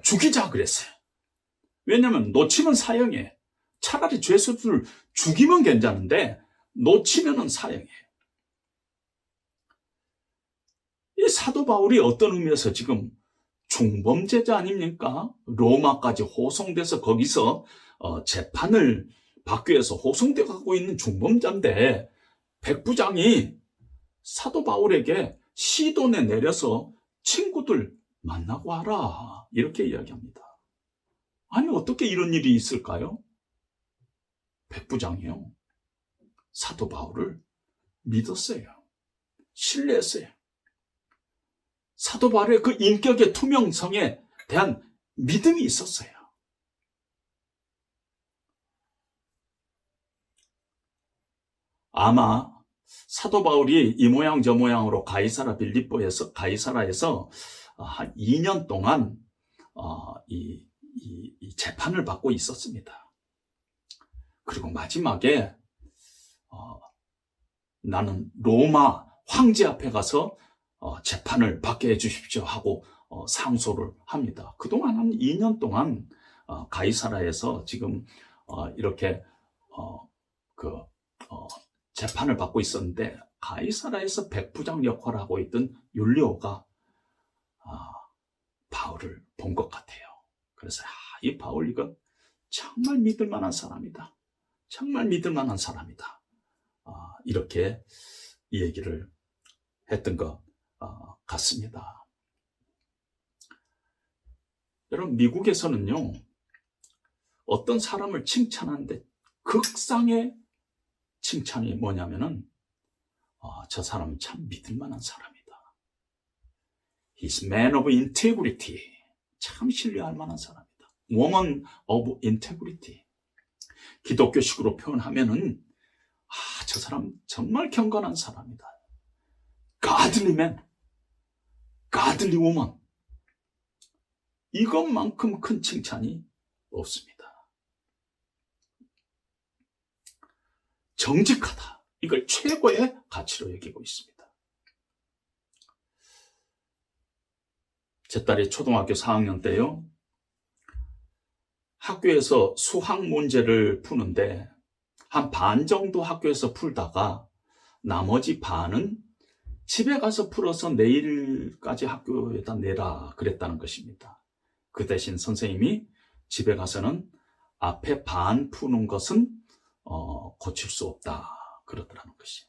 죽이자 그랬어요. 왜냐하면 놓치면 사형이에요. 차라리 죄수들을 죽이면 괜찮은데 놓치면은 사형이에요. 이 사도 바울이 어떤 의미에서 지금 중범죄자 아닙니까? 로마까지 호송돼서 거기서 재판을 받기 위해서 호송돼 가고 있는 중범자인데, 백부장이 사도 바울에게 시돈에 내려서 친구들 만나고 와라 이렇게 이야기합니다. 아니, 어떻게 이런 일이 있을까요? 백부장이요, 사도 바울을 믿었어요. 신뢰했어요. 사도 바울의 그 인격의 투명성에 대한 믿음이 있었어요. 아마 사도 바울이 이 모양 저 모양으로 가이사라에서 한 2년 동안 이 재판을 받고 있었습니다. 그리고 마지막에 나는 로마 황제 앞에 가서 재판을 받게 해주십시오 하고 상소를 합니다. 그동안 한 2년 동안 가이사라에서 지금 이렇게 재판을 받고 있었는데, 가이사라에서 백부장 역할을 하고 있던 율리오가 바울을 본 것 같아요. 그래서 이 바울, 이건 정말 믿을 만한 사람이다. 정말 믿을 만한 사람이다. 이렇게 이 얘기를 했던 것 같습니다. 여러분, 미국에서는요, 어떤 사람을 칭찬하는데 극상의 칭찬이 뭐냐면은, 저 사람은 참 믿을 만한 사람이다. He's man of integrity. 참 신뢰할 만한 사람이다. Woman of integrity. 기독교식으로 표현하면은, 저 사람 정말 경건한 사람이다. Godly man, godly woman. 이것만큼 큰 칭찬이 없습니다. 정직하다. 이걸 최고의 가치로 여기고 있습니다. 제 딸이 초등학교 4학년 때요, 학교에서 수학 문제를 푸는데 한 반 정도 학교에서 풀다가 나머지 반은 집에 가서 풀어서 내일까지 학교에다 내라 그랬다는 것입니다. 그 대신 선생님이 집에 가서는 앞에 반 푸는 것은 고칠 수 없다 그러더라는 것이.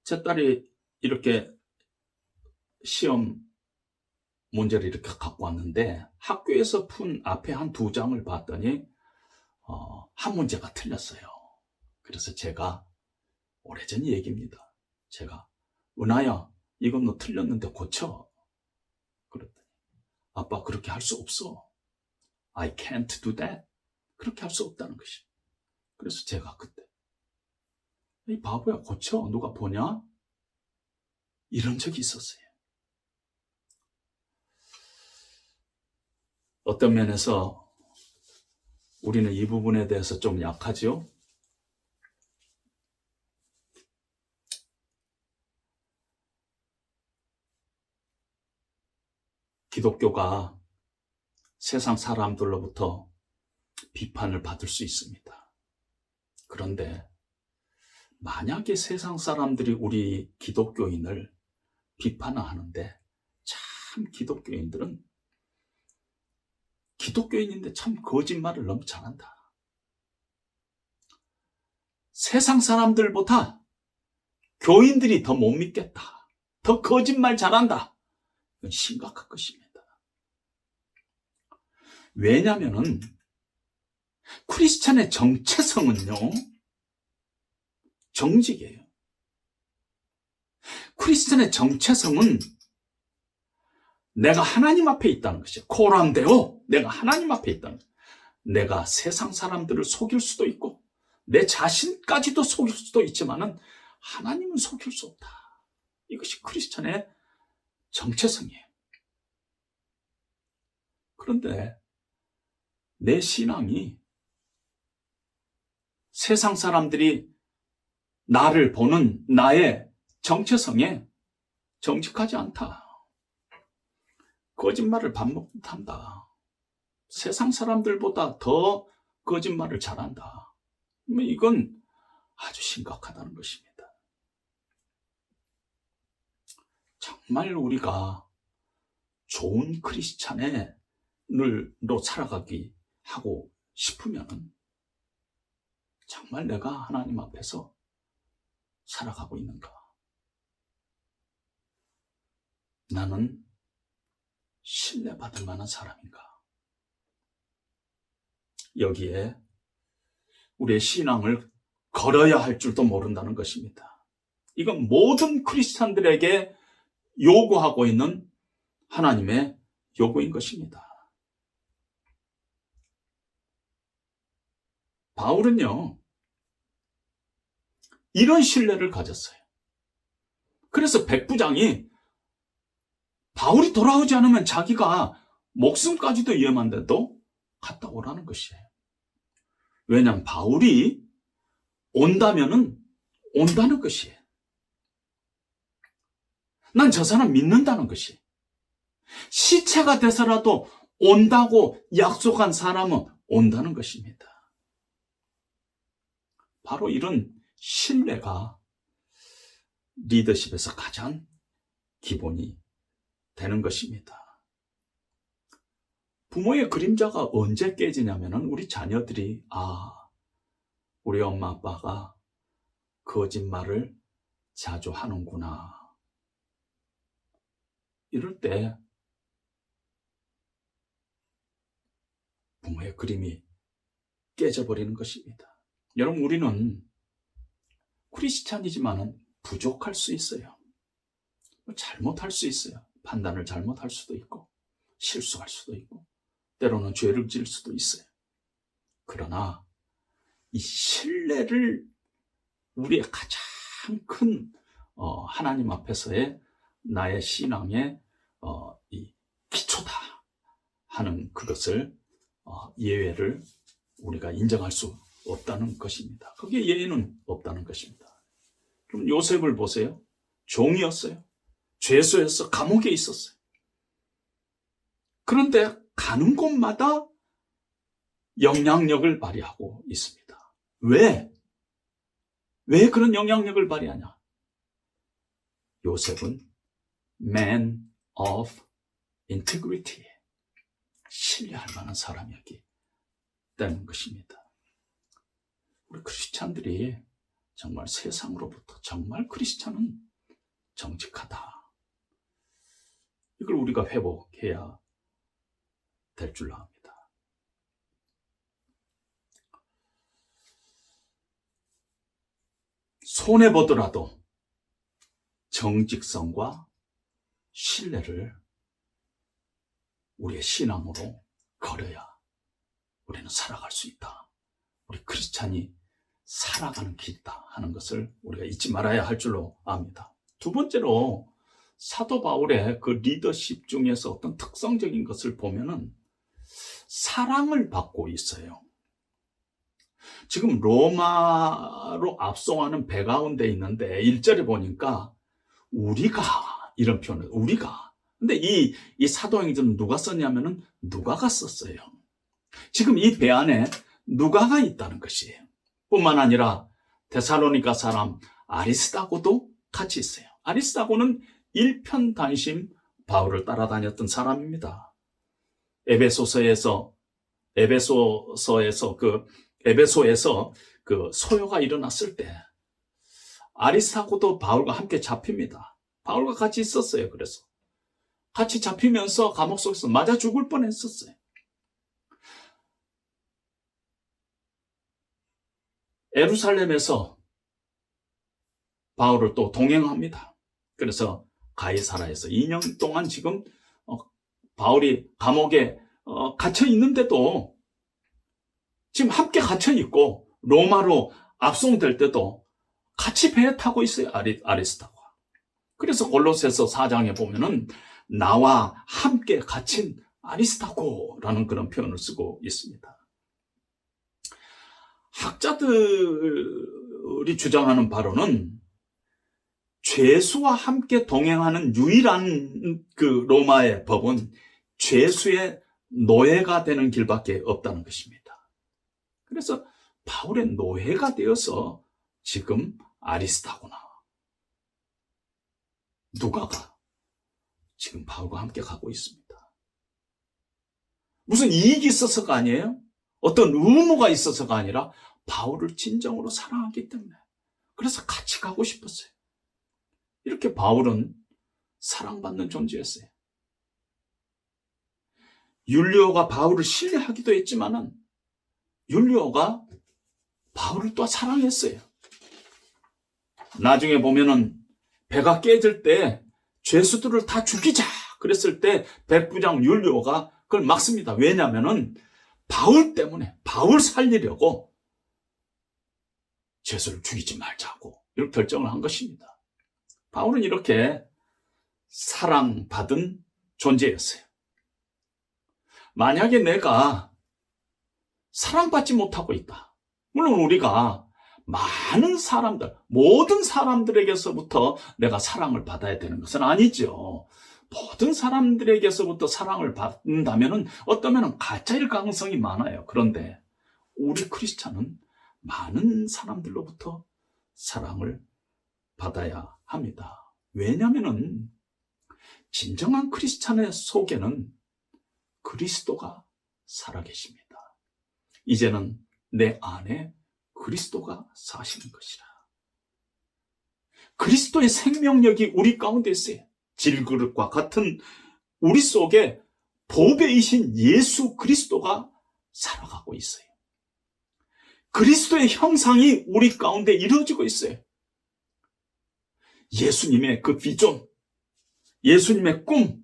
제 딸이 이렇게 시험 문제를 이렇게 갖고 왔는데 학교에서 푼 앞에 한 2장을 봤더니 한 문제가 틀렸어요. 그래서 제가, 오래전 얘기입니다, 제가, 은하야, 이건 너 틀렸는데 고쳐. 그랬더니, 아빠, 그렇게 할 수 없어. I can't do that. 그렇게 할 수 없다는 것이. 그래서 제가 그때, 이 바보야, 고쳐. 누가 보냐? 이런 적이 있었어요. 어떤 면에서 우리는 이 부분에 대해서 좀 약하죠? 기독교가 세상 사람들로부터 비판을 받을 수 있습니다. 그런데 만약에 세상 사람들이 우리 기독교인을 비판하는데, 참 기독교인들은 기독교인인데 참 거짓말을 너무 잘한다. 세상 사람들보다 교인들이 더 못 믿겠다. 더 거짓말 잘한다. 이건 심각한 것입니다. 왜냐하면 크리스찬의 정체성은요, 정직이에요. 크리스찬의 정체성은 내가 하나님 앞에 있다는 것이에요. 코람데오, 내가 하나님 앞에 있다는 것이에요. 내가 세상 사람들을 속일 수도 있고 내 자신까지도 속일 수도 있지만은 하나님은 속일 수 없다. 이것이 크리스찬의 정체성이에요. 그런데 내 신앙이 세상 사람들이 나를 보는 나의 정체성에 정직하지 않다. 거짓말을 밥 못한다. 세상 사람들보다 더 거짓말을 잘한다. 이건 아주 심각하다는 것입니다. 정말 우리가 좋은 크리스찬으로 살아가기 하고 싶으면 정말 내가 하나님 앞에서 살아가고 있는가? 나는 신뢰받을 만한 사람인가? 여기에 우리의 신앙을 걸어야 할 줄도 모른다는 것입니다. 이건 모든 크리스찬들에게 요구하고 있는 하나님의 요구인 것입니다. 바울은요, 이런 신뢰를 가졌어요. 그래서 백부장이 바울이 돌아오지 않으면 자기가 목숨까지도 위험한데도 갔다 오라는 것이에요. 왜냐하면 바울이 온다면은 온다는 것이에요. 난 저 사람 믿는다는 것이. 시체가 돼서라도 온다고 약속한 사람은 온다는 것입니다. 바로 이런 신뢰가 리더십에서 가장 기본이 되는 것입니다. 부모의 그림자가 언제 깨지냐면은 우리 자녀들이 우리 엄마 아빠가 거짓말을 자주 하는구나. 이럴 때 부모의 그림이 깨져버리는 것입니다. 여러분, 우리는 크리스찬이지만은 부족할 수 있어요. 잘못할 수 있어요. 판단을 잘못할 수도 있고 실수할 수도 있고 때로는 죄를 지을 수도 있어요. 그러나 이 신뢰를 우리의 가장 큰 하나님 앞에서의 나의 신앙의 이 기초다 하는 그것을 예외를 우리가 인정할 수 없다는 것입니다. 거기에 예외는 없다는 것입니다. 그럼 요셉을 보세요. 종이었어요. 죄수였어. 감옥에 있었어요. 그런데 가는 곳마다 영향력을 발휘하고 있습니다. 왜? 왜 그런 영향력을 발휘하냐? 요셉은 man of integrity, 신뢰할 만한 사람이었기 때문인 것입니다. 우리 크리스찬들이 정말 세상으로부터 정말 크리스찬은 정직하다. 이걸 우리가 회복해야 될 줄로 압니다. 손해보더라도 정직성과 신뢰를 우리의 신앙으로 걸어야 우리는 살아갈 수 있다. 우리 크리스찬이 살아가는 길이다 하는 것을 우리가 잊지 말아야 할 줄로 압니다. 두 번째로 사도 바울의 그 리더십 중에서 어떤 특성적인 것을 보면은 사랑을 받고 있어요. 지금 로마로 압송하는 배 가운데 있는데 1절에 보니까 우리가 이런 표현을 우리가 근데 이 사도행전은 누가 썼냐면은 누가가 썼어요. 지금 이 배 안에 누가가 있다는 것이에요. 뿐만 아니라 데살로니가 사람 아리스다고도 같이 있어요. 아리스다고는 일편단심 바울을 따라다녔던 사람입니다. 에베소에서 그 소요가 일어났을 때 아리스다고도 바울과 함께 잡힙니다. 바울과 같이 있었어요. 그래서 같이 잡히면서 감옥 속에서 맞아 죽을 뻔했었어요. 예루살렘에서 바울을 또 동행합니다. 그래서 가이사라에서 2년 동안 지금 바울이 감옥에 갇혀 있는데도 지금 함께 갇혀 있고 로마로 압송될 때도 같이 배에 타고 있어요. 아리스다고가. 그래서 골로새서 4장에 보면은 나와 함께 갇힌 아리스다고라는 그런 표현을 쓰고 있습니다. 학자들이 주장하는 바로는 죄수와 함께 동행하는 유일한 그 로마의 법은 죄수의 노예가 되는 길밖에 없다는 것입니다. 그래서 바울의 노예가 되어서 지금 아리스다고나 누가가 지금 바울과 함께 가고 있습니다. 무슨 이익이 있어서가 아니에요? 어떤 의무가 있어서가 아니라 바울을 진정으로 사랑하기 때문에 그래서 같이 가고 싶었어요. 이렇게 바울은 사랑받는 존재였어요. 율리오가 바울을 신뢰하기도 했지만은 율리오가 바울을 또 사랑했어요. 나중에 보면은 배가 깨질 때 죄수들을 다 죽이자 그랬을 때 백부장 율리오가 그걸 막습니다. 왜냐면은 바울 때문에 바울 살리려고 죄수를 죽이지 말자고 이렇게 결정을 한 것입니다. 바울은 이렇게 사랑받은 존재였어요. 만약에 내가 사랑받지 못하고 있다. 물론 우리가 많은 사람들, 모든 사람들에게서부터 내가 사랑을 받아야 되는 것은 아니죠. 모든 사람들에게서부터 사랑을 받는다면 어떠면 가짜일 가능성이 많아요. 그런데 우리 크리스찬은 많은 사람들로부터 사랑을 받아야 합니다. 왜냐하면 진정한 크리스찬의 속에는 그리스도가 살아계십니다. 이제는 내 안에 그리스도가 사시는 것이라. 그리스도의 생명력이 우리 가운데 있어요. 질그릇과 같은 우리 속에 보배이신 예수 그리스도가 살아가고 있어요. 그리스도의 형상이 우리 가운데 이루어지고 있어요. 예수님의 그 비전, 예수님의 꿈,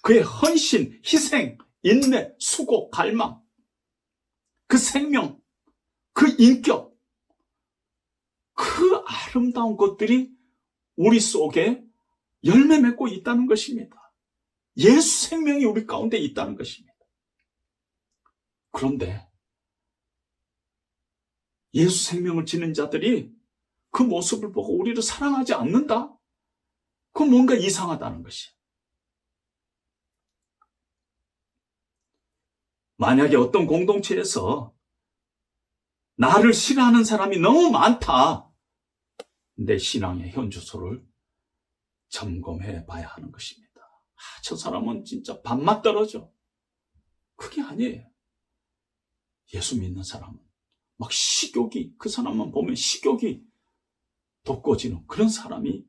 그의 헌신, 희생, 인내, 수고, 갈망, 그 생명, 그 인격, 그 아름다운 것들이 우리 속에 열매 맺고 있다는 것입니다. 예수 생명이 우리 가운데 있다는 것입니다. 그런데 예수 생명을 지닌 자들이 그 모습을 보고 우리를 사랑하지 않는다? 그건 뭔가 이상하다는 것이에요. 만약에 어떤 공동체에서 나를 싫어하는 사람이 너무 많다. 내 신앙의 현주소를 점검해 봐야 하는 것입니다. 저 사람은 진짜 밥맛 떨어져. 그게 아니에요. 예수 믿는 사람은 막 식욕이, 그 사람만 보면 식욕이 돋궈지는 그런 사람이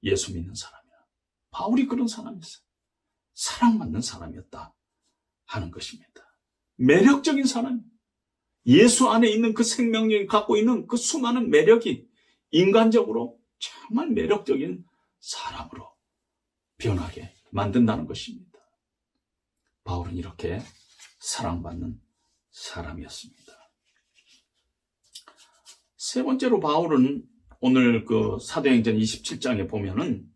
예수 믿는 사람이야. 바울이 그런 사람이었어요. 사랑받는 사람이었다 하는 것입니다. 매력적인 사람, 예수 안에 있는 그 생명력이 갖고 있는 그 수많은 매력이 인간적으로 정말 매력적인 사람으로 변하게 만든다는 것입니다. 바울은 이렇게 사랑받는 사람이었습니다. 세 번째로 바울은 오늘 그 사도행전 27장에 보면은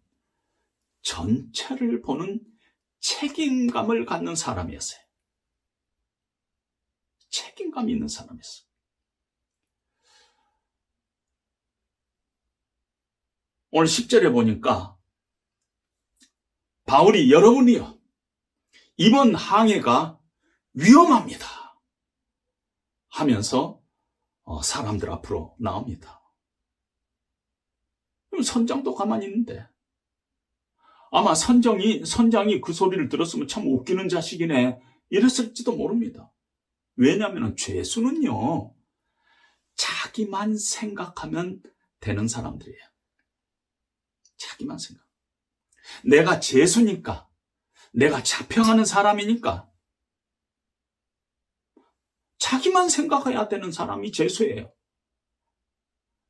전체를 보는 책임감을 갖는 사람이었어요. 책임감이 있는 사람이었어요. 오늘 10절에 보니까 바울이 여러분이요, 이번 항해가 위험합니다 하면서 사람들 앞으로 나옵니다. 선장도 가만히 있는데 아마 선장이 그 소리를 들었으면 참 웃기는 자식이네 이랬을지도 모릅니다. 왜냐하면 죄수는요, 자기만 생각하면 되는 사람들이에요. 자기만 생각. 내가 죄수니까, 내가 자평하는 사람이니까 자기만 생각해야 되는 사람이 죄수예요.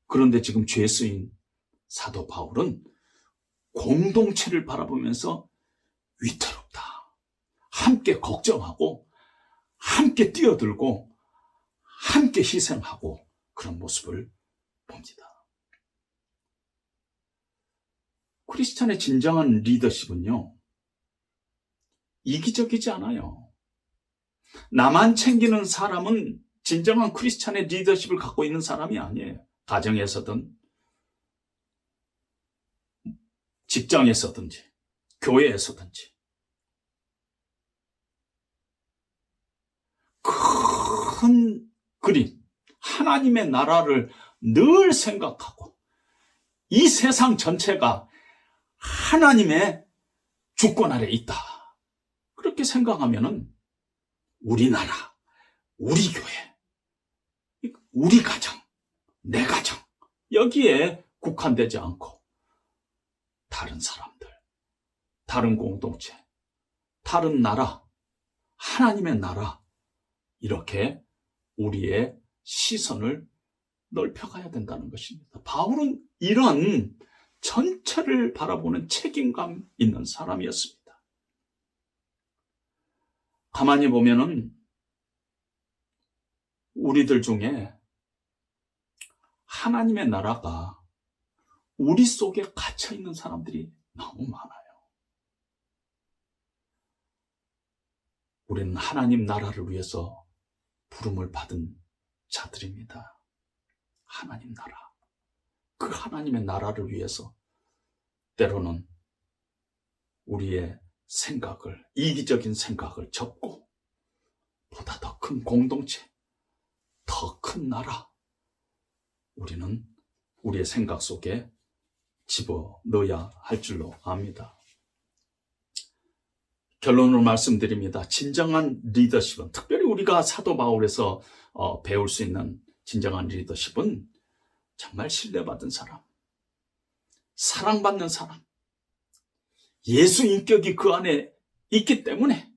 그런데 지금 죄수인 사도 바울은 공동체를 바라보면서 위태롭다, 함께 걱정하고 함께 뛰어들고 함께 희생하고 그런 모습을 봅니다. 크리스찬의 진정한 리더십은요, 이기적이지 않아요. 나만 챙기는 사람은 진정한 크리스찬의 리더십을 갖고 있는 사람이 아니에요. 가정에서든 직장에서든지 교회에서든지 큰 그림, 하나님의 나라를 늘 생각하고 이 세상 전체가 하나님의 주권 아래 있다, 그렇게 생각하면은 우리나라, 우리 교회, 우리 가정, 내 가정, 여기에 국한되지 않고 다른 사람들, 다른 공동체, 다른 나라, 하나님의 나라, 이렇게 우리의 시선을 넓혀가야 된다는 것입니다. 바울은 이런 전체를 바라보는 책임감 있는 사람이었습니다. 가만히 보면은 우리들 중에 하나님의 나라가 우리 속에 갇혀 있는 사람들이 너무 많아요. 우리는 하나님 나라를 위해서 부름을 받은 자들입니다. 하나님 나라. 그 하나님의 나라를 위해서 때로는 우리의 생각을, 이기적인 생각을 접고 보다 더 큰 공동체, 더 큰 나라, 우리는 우리의 생각 속에 집어넣어야 할 줄로 압니다. 결론으로 말씀드립니다. 진정한 리더십은, 특별히 우리가 사도 바울에서 배울 수 있는 진정한 리더십은 정말 신뢰받은 사람, 사랑받는 사람, 예수 인격이 그 안에 있기 때문에,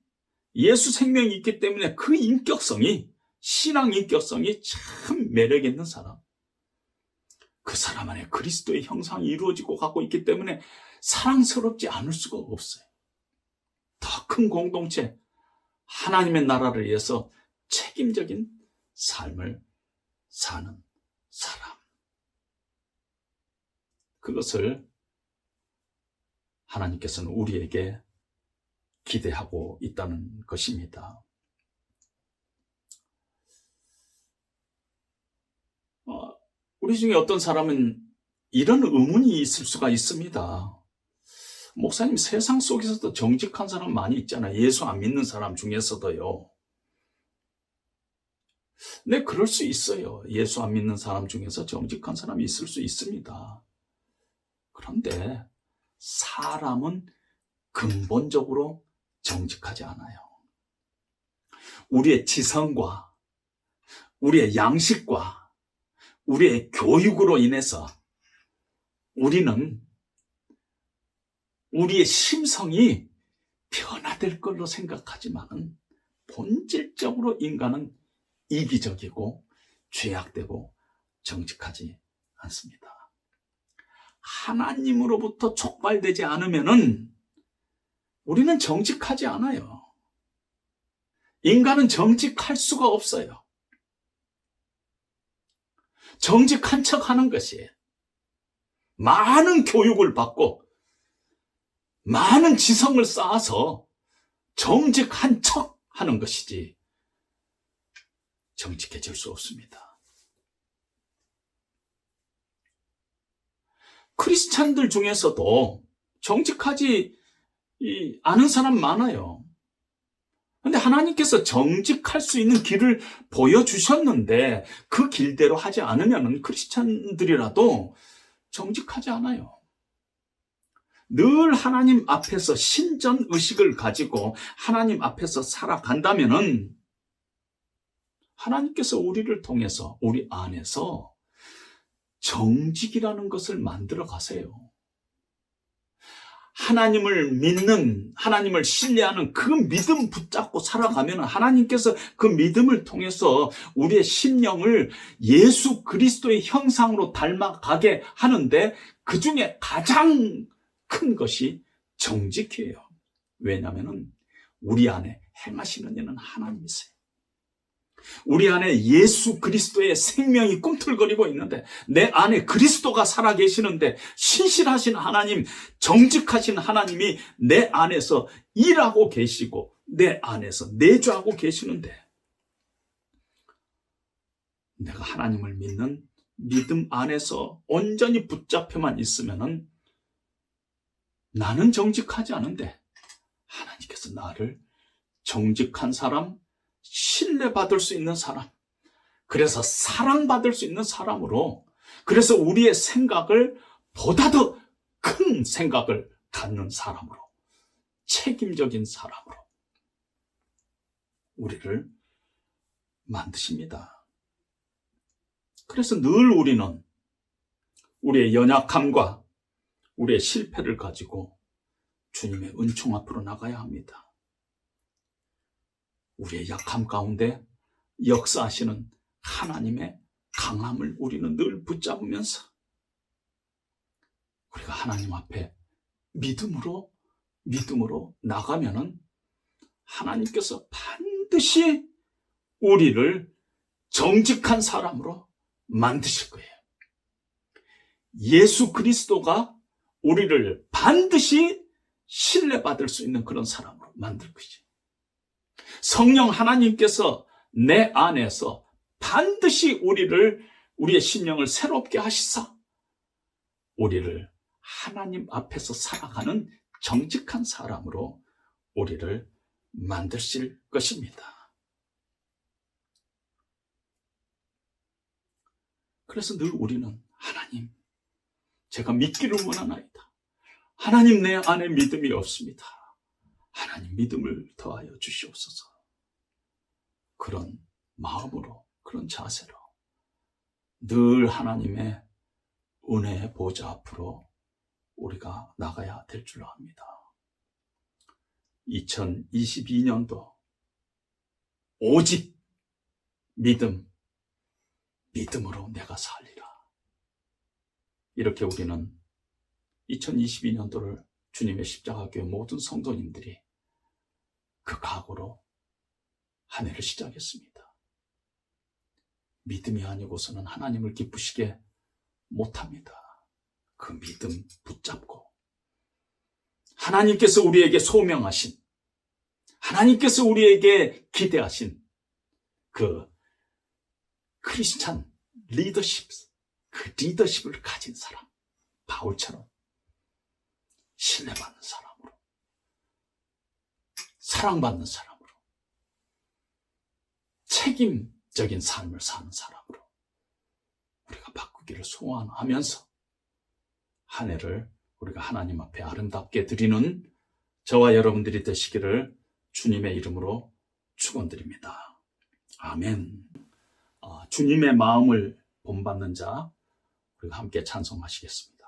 예수 생명이 있기 때문에 그 인격성이, 신앙 인격성이 참 매력 있는 사람, 그 사람 안에 그리스도의 형상이 이루어지고 가고 있기 때문에 사랑스럽지 않을 수가 없어요. 더 큰 공동체, 하나님의 나라를 위해서 책임적인 삶을 사는 사람. 그것을 하나님께서는 우리에게 기대하고 있다는 것입니다. 우리 중에 어떤 사람은 이런 의문이 있을 수가 있습니다. 목사님, 세상 속에서도 정직한 사람 많이 있잖아요. 예수 안 믿는 사람 중에서도요. 네, 그럴 수 있어요. 예수 안 믿는 사람 중에서 정직한 사람이 있을 수 있습니다. 그런데 사람은 근본적으로 정직하지 않아요. 우리의 지성과 우리의 양식과 우리의 교육으로 인해서 우리는 우리의 심성이 변화될 걸로 생각하지만 본질적으로 인간은 이기적이고 죄악되고 정직하지 않습니다. 하나님으로부터 촉발되지 않으면은 우리는 정직하지 않아요. 인간은 정직할 수가 없어요. 정직한 척 하는 것이 많은 교육을 받고 많은 지성을 쌓아서 정직한 척 하는 것이지 정직해질 수 없습니다. 크리스찬들 중에서도 정직하지 않은 사람 많아요. 그런데 하나님께서 정직할 수 있는 길을 보여주셨는데 그 길대로 하지 않으면 크리스찬들이라도 정직하지 않아요. 늘 하나님 앞에서 신전 의식을 가지고 하나님 앞에서 살아간다면은 하나님께서 우리를 통해서 우리 안에서 정직이라는 것을 만들어 가세요. 하나님을 믿는, 하나님을 신뢰하는 그 믿음 붙잡고 살아가면 하나님께서 그 믿음을 통해서 우리의 심령을 예수 그리스도의 형상으로 닮아가게 하는데 그 중에 가장 큰 것이 정직이에요. 왜냐하면 우리 안에 행하시는 이는 하나님이세요. 우리 안에 예수 그리스도의 생명이 꿈틀거리고 있는데 내 안에 그리스도가 살아계시는데 신실하신 하나님, 정직하신 하나님이 내 안에서 일하고 계시고 내 안에서 내주하고 계시는데 내가 하나님을 믿는 믿음 안에서 온전히 붙잡혀만 있으면은 나는 정직하지 않은데 하나님께서 나를 정직한 사람, 신뢰받을 수 있는 사람, 그래서 사랑받을 수 있는 사람으로, 그래서 우리의 생각을 보다 더 큰 생각을 갖는 사람으로, 책임적인 사람으로 우리를 만드십니다. 그래서 늘 우리는 우리의 연약함과 우리의 실패를 가지고 주님의 은총 앞으로 나가야 합니다. 우리의 약함 가운데 역사하시는 하나님의 강함을 우리는 늘 붙잡으면서 우리가 하나님 앞에 믿음으로 나가면은 하나님께서 반드시 우리를 정직한 사람으로 만드실 거예요. 예수 그리스도가 우리를 반드시 신뢰받을 수 있는 그런 사람으로 만들 것이죠. 성령 하나님께서 내 안에서 반드시 우리의 심령을 새롭게 하시사 우리를 하나님 앞에서 살아가는 정직한 사람으로 우리를 만드실 것입니다. 그래서 늘 우리는 하나님, 제가 믿기를 원하나이다. 하나님, 내 안에 믿음이 없습니다. 하나님 믿음을 더하여 주시옵소서. 그런 마음으로, 그런 자세로 늘 하나님의 은혜의 보좌 앞으로 우리가 나가야 될 줄로 압니다. 2022년도 오직 믿음으로 내가 살리라. 이렇게 우리는 2022년도를 주님의 십자가교회 모든 성도님들이 그 각오로 한 해를 시작했습니다. 믿음이 아니고서는 하나님을 기쁘시게 못합니다. 그 믿음 붙잡고 하나님께서 우리에게 소명하신, 하나님께서 우리에게 기대하신 그 크리스찬 리더십, 그 리더십을 가진 사람, 바울처럼 신뢰받는 사람으로, 사랑받는 사람으로, 책임적인 삶을 사는 사람으로 우리가 바꾸기를 소원하면서 한 해를 우리가 하나님 앞에 아름답게 드리는 저와 여러분들이 되시기를 주님의 이름으로 축원드립니다. 아멘. 주님의 마음을 본받는 자, 우리가 함께 찬송하시겠습니다.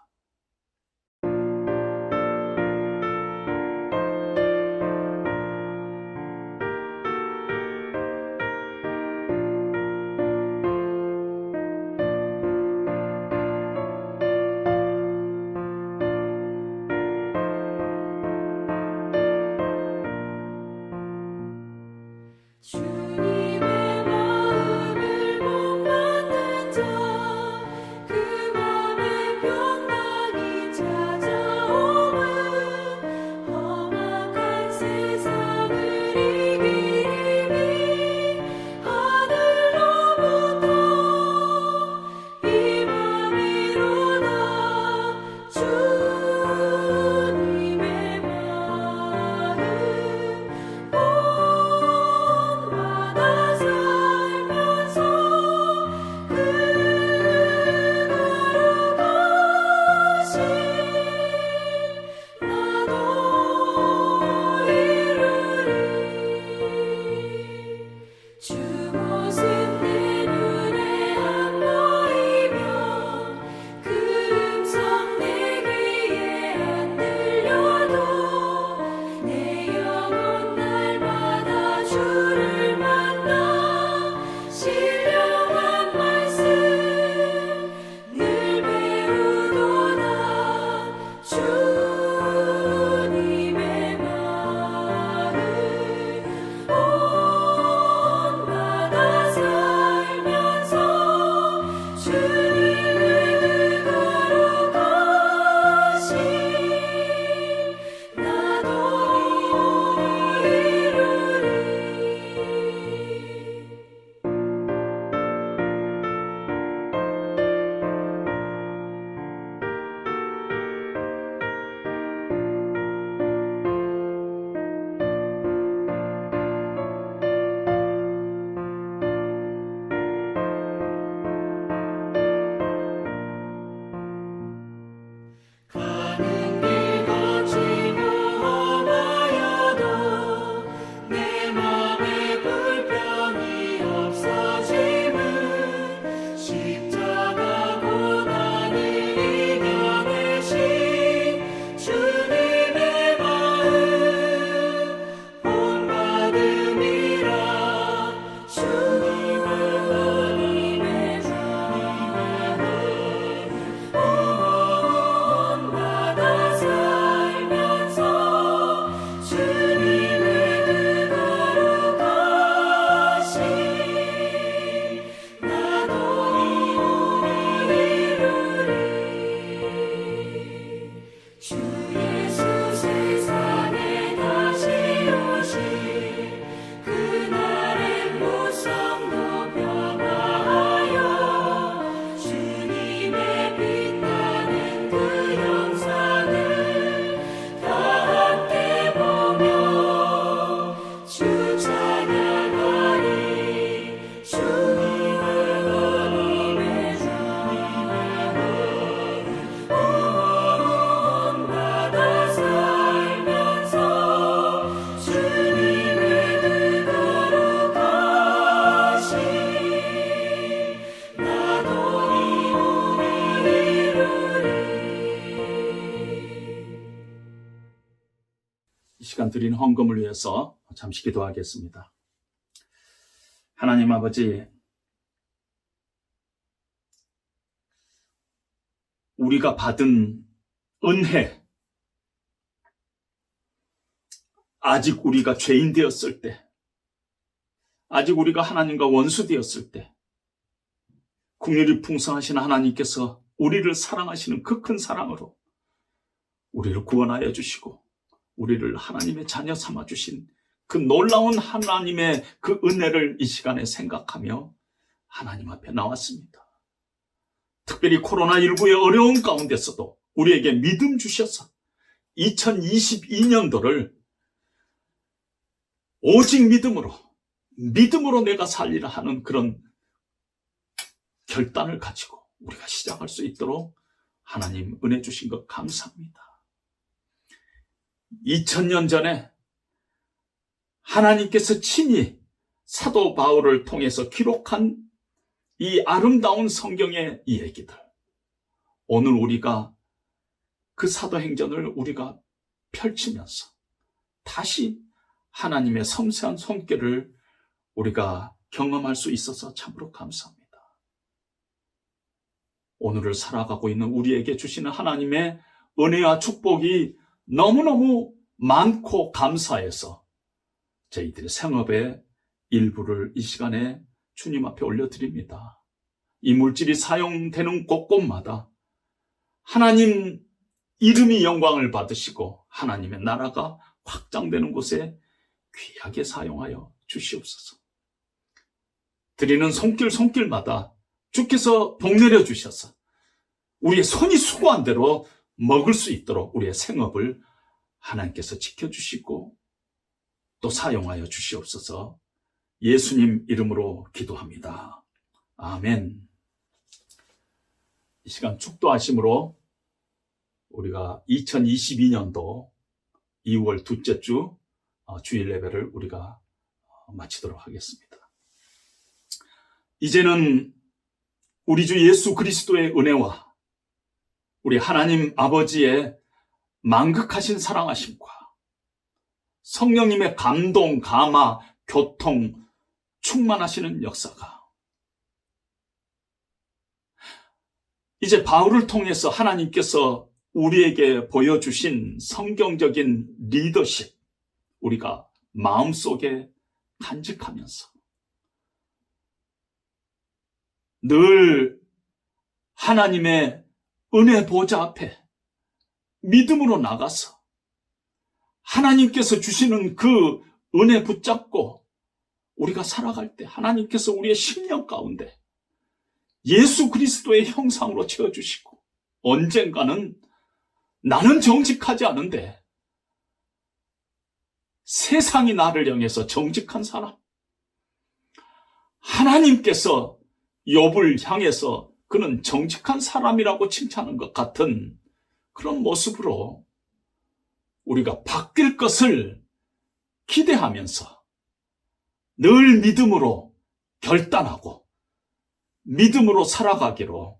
주님의 마음을 본받는 자, 그 맘에 평 시간 드린 헌금을 위해서 잠시 기도하겠습니다. 하나님 아버지, 우리가 받은 은혜, 아직 우리가 죄인 되었을 때, 아직 우리가 하나님과 원수 되었을 때, 긍휼이 풍성하신 하나님께서 우리를 사랑하시는 그 큰 사랑으로 우리를 구원하여 주시고 우리를 하나님의 자녀 삼아 주신 그 놀라운 하나님의 그 은혜를 이 시간에 생각하며 하나님 앞에 나왔습니다. 특별히 코로나19의 어려운 가운데서도 우리에게 믿음 주셔서 2022년도를 오직 믿음으로 내가 살리라 하는 그런 결단을 가지고 우리가 시작할 수 있도록 하나님 은혜 주신 것 감사합니다. 2000년 전에 하나님께서 친히 사도 바울을 통해서 기록한 이 아름다운 성경의 이야기들, 오늘 우리가 그 사도행전을 우리가 펼치면서 다시 하나님의 섬세한 손길을 우리가 경험할 수 있어서 참으로 감사합니다. 오늘을 살아가고 있는 우리에게 주시는 하나님의 은혜와 축복이 너무너무 많고 감사해서 저희들의 생업의 일부를 이 시간에 주님 앞에 올려드립니다. 이 물질이 사용되는 곳곳마다 하나님 이름이 영광을 받으시고 하나님의 나라가 확장되는 곳에 귀하게 사용하여 주시옵소서. 드리는 손길마다 주께서 복 내려 주셔서 우리의 손이 수고한 대로 먹을 수 있도록 우리의 생업을 하나님께서 지켜주시고 또 사용하여 주시옵소서. 예수님 이름으로 기도합니다. 아멘. 이 시간 축도하심으로 우리가 2022년도 2월 둘째 주 주일 예배를 우리가 마치도록 하겠습니다. 이제는 우리 주 예수 그리스도의 은혜와 우리 하나님 아버지의 만극하신 사랑하심과 성령님의 감동, 감화, 교통, 충만하시는 역사가 이제 바울을 통해서 하나님께서 우리에게 보여주신 성경적인 리더십, 우리가 마음속에 간직하면서 늘 하나님의 은혜 보좌 앞에 믿음으로 나가서 하나님께서 주시는 그 은혜 붙잡고 우리가 살아갈 때 하나님께서 우리의 심령 가운데 예수 그리스도의 형상으로 채워주시고 언젠가는 나는 정직하지 않은데 세상이 나를 향해서 정직한 사람, 하나님께서 욥을 향해서 그는 정직한 사람이라고 칭찬한 것 같은 그런 모습으로 우리가 바뀔 것을 기대하면서 늘 믿음으로 결단하고 믿음으로 살아가기로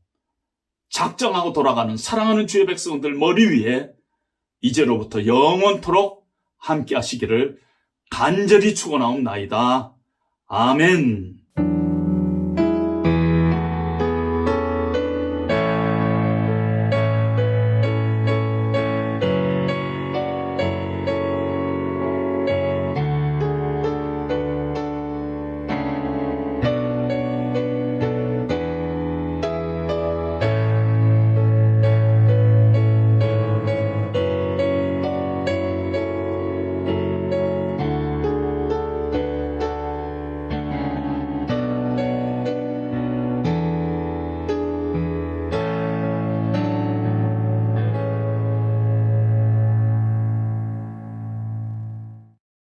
작정하고 돌아가는 사랑하는 주의 백성들 머리 위에 이제로부터 영원토록 함께 하시기를 간절히 축원하옵나이다. 아멘.